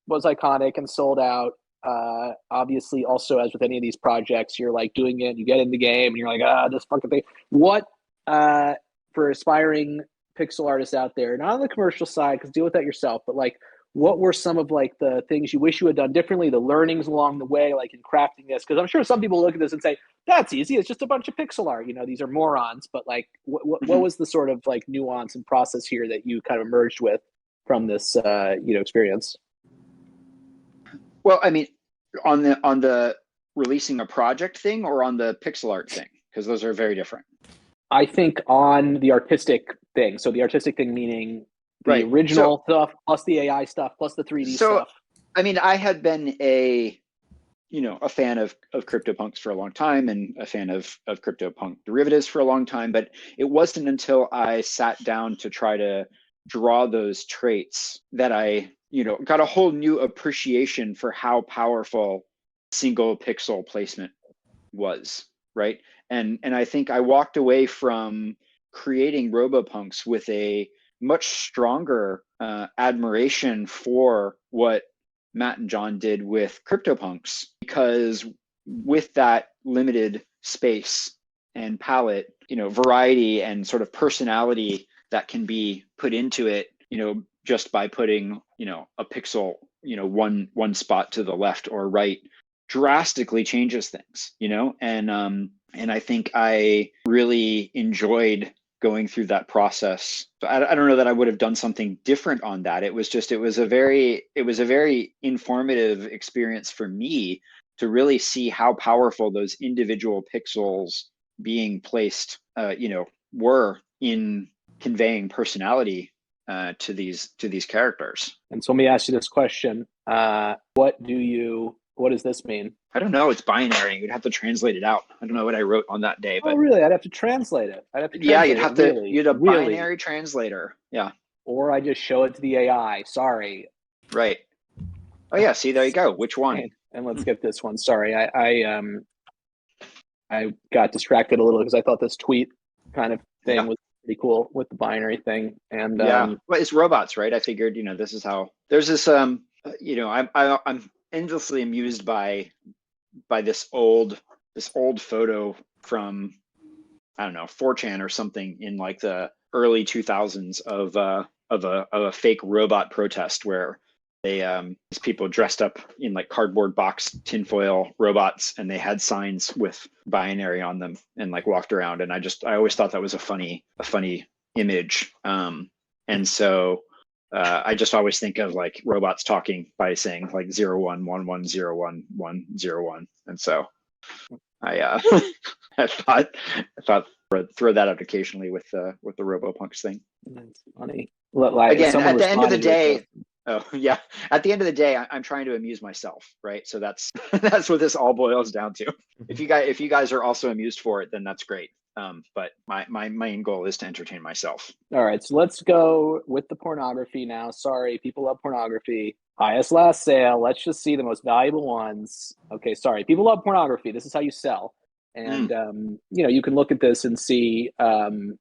Speaker 1: was iconic and sold out. Obviously, also as with any of these projects, you're like doing it, you get in the game, and you're like, this fucking thing. What for aspiring pixel artists out there, not on the commercial side, because deal with that yourself, but like, what were some of like the things you wish you had done differently, the learnings along the way, like in crafting this? Because I'm sure some people look at this and say, that's easy, it's just a bunch of pixel art. These are morons. But like, what was the sort of like nuance and process here that you kind of emerged with from this experience?
Speaker 2: Well, I mean, on the releasing a project thing or on the pixel art thing, because those are very different.
Speaker 1: I think on the artistic thing. So the artistic thing meaning the original stuff plus the AI stuff plus the 3D stuff.
Speaker 2: I mean, I had been a fan of CryptoPunks for a long time and a fan of CryptoPunk derivatives for a long time, but it wasn't until I sat down to try to draw those traits that I got a whole new appreciation for how powerful single pixel placement was, right? And I think I walked away from creating RoboPunks with a much stronger admiration for what Matt and John did with CryptoPunks, because with that limited space and palette, variety and sort of personality that can be put into it, just by putting, a pixel, one spot to the left or right, drastically changes things, and I think I really enjoyed going through that process. I don't know that I would have done something different on that. It was a very informative experience for me to really see how powerful those individual pixels being placed, were in conveying personality to these characters.
Speaker 1: And so let me ask you this question: what does this mean?
Speaker 2: I don't know. It's binary. You'd have to translate it out. I don't know what I wrote on that day, but
Speaker 1: really, I'd have to translate it.
Speaker 2: You'd a binary translator. Yeah.
Speaker 1: Or I just show it to the AI. Sorry.
Speaker 2: Right. Oh yeah. See, there you go. Which one?
Speaker 1: And let's get this one. Sorry, I got distracted a little because I thought this tweet kind of thing was pretty cool with the binary thing. And
Speaker 2: well, it's robots, right? I figured, this is how there's this. I'm endlessly amused by this old photo from, I don't know, 4chan or something in like the early 2000s of a fake robot protest where these people dressed up in like cardboard box tinfoil robots, and they had signs with binary on them and like walked around. And I always thought that was a funny image. And so I just always think of like robots talking by saying like 0111011101. And so I I thought throw that out occasionally with the RoboPunks thing.
Speaker 1: That's funny. Like,
Speaker 2: again, at the end of the day, at the end of the day, I'm trying to amuse myself, right? So that's what this all boils down to. If you guys are also amused for it, then that's great. But my main goal is to entertain myself.
Speaker 1: All right, so let's go with the pornography now. Sorry, people love pornography. Highest last sale. Let's just see the most valuable ones. Okay, sorry, people love pornography. This is how you sell. And you can look at this and see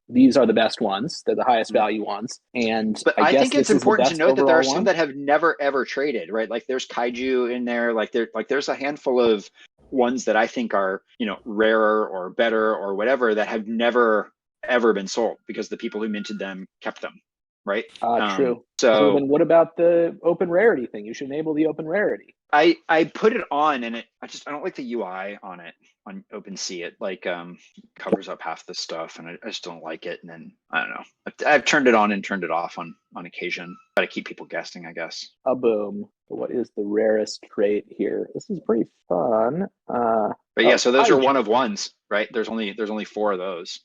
Speaker 1: these are the best ones. They're the highest value ones. And
Speaker 2: but I think it's important to note that there are some that have never ever traded, right? Like there's kaiju in there. Like there's a handful of ones that I think are rarer or better or whatever that have never ever been sold because the people who minted them kept them, right?
Speaker 1: True. So then what about the open rarity thing? You should enable the open rarity.
Speaker 2: I put it on, and I don't like the UI on it on OpenSea. It like covers up half the stuff, and I just don't like it. And then I don't know. I've turned it on and turned it off on occasion. Got to keep people guessing, I guess.
Speaker 1: Boom. What is the rarest trait here? This is pretty fun.
Speaker 2: But yeah,
Speaker 1: Oh,
Speaker 2: so those are
Speaker 1: hygiene.
Speaker 2: one of ones, right? There's only 4 of those.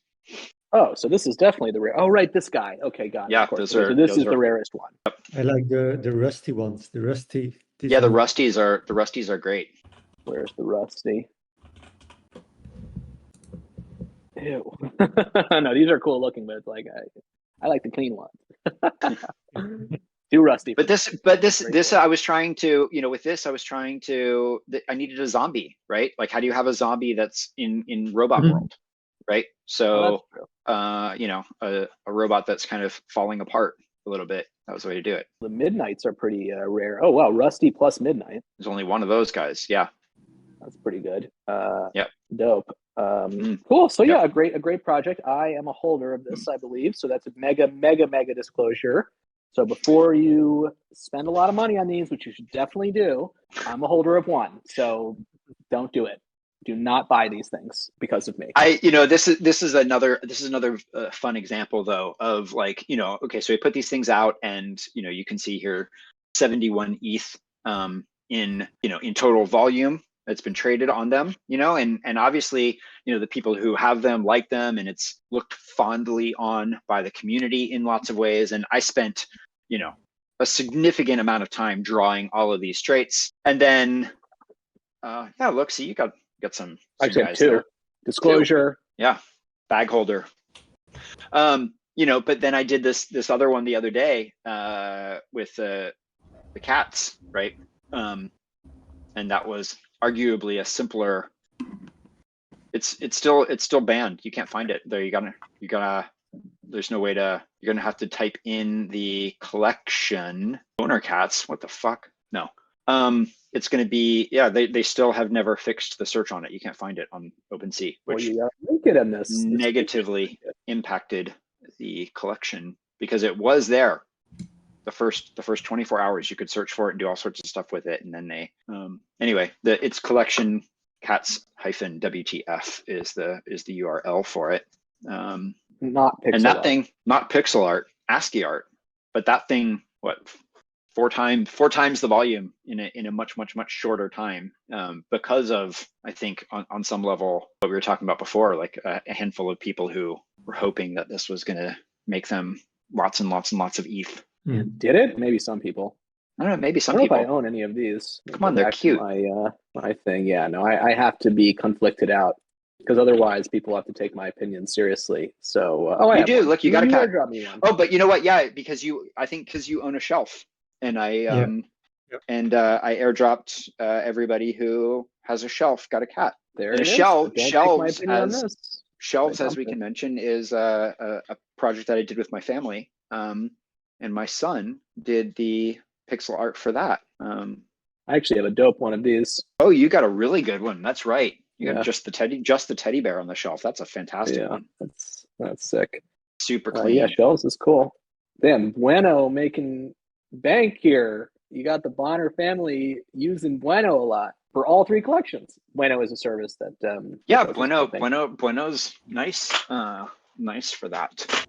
Speaker 1: Oh, so this is definitely the rare. Oh, right, this guy. Okay, got it.
Speaker 2: Yeah,
Speaker 1: Of course.
Speaker 2: those
Speaker 1: Okay,
Speaker 2: are
Speaker 1: so this
Speaker 2: those
Speaker 1: is the
Speaker 2: are
Speaker 1: rarest one.
Speaker 4: I like the rusty ones. The rusty
Speaker 2: yeah, the
Speaker 4: design.
Speaker 2: rusties are great.
Speaker 1: Where's the rusty? Ew. No, these are cool looking, but it's like I like the clean ones. Too rusty.
Speaker 2: But this
Speaker 1: Very cool.
Speaker 2: I was trying to, with this I was trying to, I needed a zombie, right? Like, how do you have a zombie that's in robot
Speaker 4: Mhm.
Speaker 2: world, right?
Speaker 1: Oh,
Speaker 2: So
Speaker 1: that's true.
Speaker 2: a robot that's kind of falling apart a little bit. That was the way to do it.
Speaker 1: The midnights are pretty rare. Oh wow, rusty plus midnight.
Speaker 2: There's only one of those guys. Yeah.
Speaker 1: That's pretty good.
Speaker 2: Yep.
Speaker 1: Dope. Cool. So
Speaker 2: Yep.
Speaker 1: yeah, a great project. I am a holder of this, I believe. So that's a mega disclosure. So before you spend a lot of money on these, which you should definitely do, I'm a holder of one. So don't do it. Do not buy these things because of me.
Speaker 2: This is another fun example though of, like, okay, so we put these things out, and you can see here 71 ETH in total volume that's been traded on them, and obviously, the people who have them like them, and it's looked fondly on by the community in lots of ways. And I spent, a significant amount of time drawing all of these traits. And then, yeah, look, see, you got some
Speaker 1: Actually, I have
Speaker 2: guys
Speaker 1: two.
Speaker 2: there.
Speaker 1: Disclosure.
Speaker 2: Yeah, bag holder. But then I did this other one the other day with the cats, right? And that was arguably a simpler. It's still banned. You can't find it there. You gotta. There's no way to. You're gonna have to type in the collection owner cats. What the fuck? No. It's going to be, yeah, they still have never fixed the search on it. You can't find it on OpenSea, which
Speaker 1: you link it in this
Speaker 2: negatively impacted the collection, because it was there the first 24 hours. You could search for it and do all sorts of stuff with it, and then they anyway, it's collection cats -WTF is the URL for it.
Speaker 1: Not pixel
Speaker 2: and that
Speaker 1: art.
Speaker 2: thing, not pixel art, ASCII art, but that thing, what, 4 times the volume in a much shorter time, because of, I think, on some level, what we were talking about before, like a handful of people who were hoping that this was going to make them lots and lots of ETH.
Speaker 1: Did it? Maybe some people.
Speaker 2: I don't know. Maybe some
Speaker 1: I don't
Speaker 2: people.
Speaker 1: know if I own any of these.
Speaker 2: Come on, they're cute.
Speaker 1: My thing. Yeah, no, I have to be conflicted out, because otherwise people have to take my opinion seriously. So
Speaker 2: you do. One. Look, you got a cat.
Speaker 1: Drop me one.
Speaker 2: Oh, but you know what? Yeah, because you own a shelf. And I I airdropped everybody who has a shelf got a cat.
Speaker 1: There
Speaker 2: and
Speaker 1: it is.
Speaker 2: Shelves, as we can mention, is a project that I did with my family. And my son did the pixel art for that.
Speaker 1: I actually have a dope one of these.
Speaker 2: Oh, you got a really good one. That's right. You got just the teddy bear on the shelf. That's a fantastic one.
Speaker 1: That's sick.
Speaker 2: Super clean.
Speaker 1: Yeah, shelves is cool. Damn, Bueno making bank here. You got the Bonner family using Bueno a lot for all 3 collections. Bueno is a service that
Speaker 2: Bueno's nice nice for that.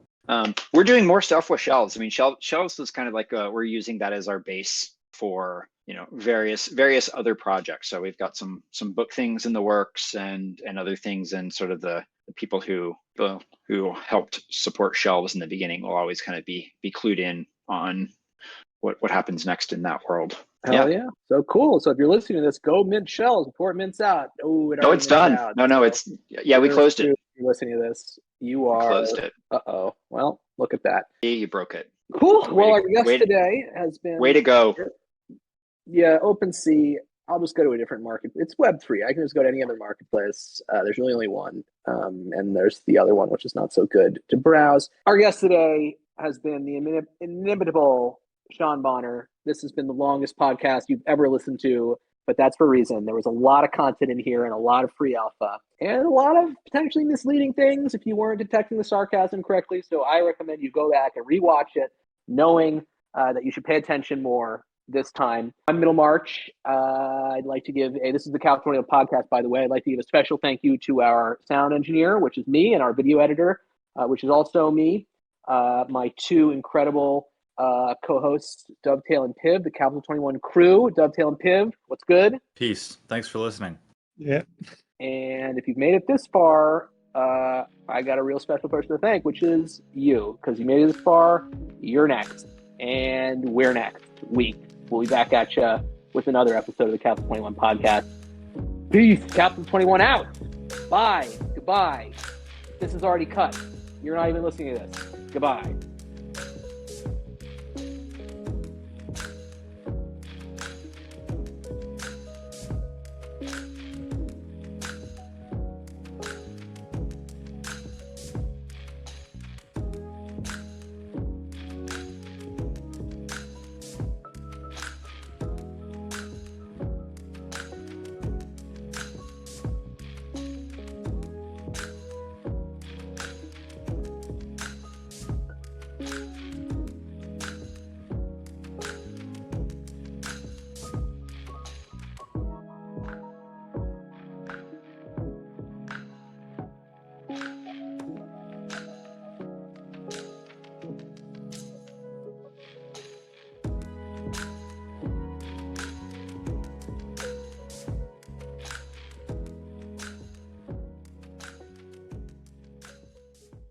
Speaker 2: We're doing more stuff with shelves. I mean, shelves is kind of like we're using that as our base for various other projects. So we've got some book things in the works and other things, and sort of the people who helped support shelves in the beginning will always kind of be clued in on what happens next in that world.
Speaker 1: Hell yeah. So cool. So if you're listening to this, go mint shells before it mints out.
Speaker 2: It's done.
Speaker 1: Out.
Speaker 2: No, it's we closed it.
Speaker 1: If you're listening to this, you are
Speaker 2: closed it.
Speaker 1: Well, look at that.
Speaker 2: You broke it.
Speaker 1: Cool. Well, our guest today has been
Speaker 2: way to go.
Speaker 1: Yeah, OpenSea. I'll just go to a different market. It's Web3. I can just go to any other marketplace. There's really only one. And there's the other one, which is not so good to browse. Our guest today has been the inimitable Sean Bonner. This has been the longest podcast you've ever listened to, but that's for a reason. There was a lot of content in here and a lot of free alpha and a lot of potentially misleading things if you weren't detecting the sarcasm correctly. So I recommend you go back and rewatch it, knowing that you should pay attention more this time. On Middlemarch, I'd like to give this is the Couch 20 podcast, by the way. I'd like to give a special thank you to our sound engineer, which is me, and our video editor, which is also me. My 2 incredible co-hosts, Dovetail and Piv, the Capital 21 crew. Dovetail and Piv, what's good?
Speaker 3: Peace. Thanks for listening.
Speaker 4: Yeah.
Speaker 1: And if you've made it this far, I got a real special person to thank, which is you, because you made it this far. You're next, and we're next week. We'll be back at you with another episode of the Capital 21 podcast. Peace. Capital 21 out. Bye. Goodbye. This is already cut. You're not even listening to this. Goodbye.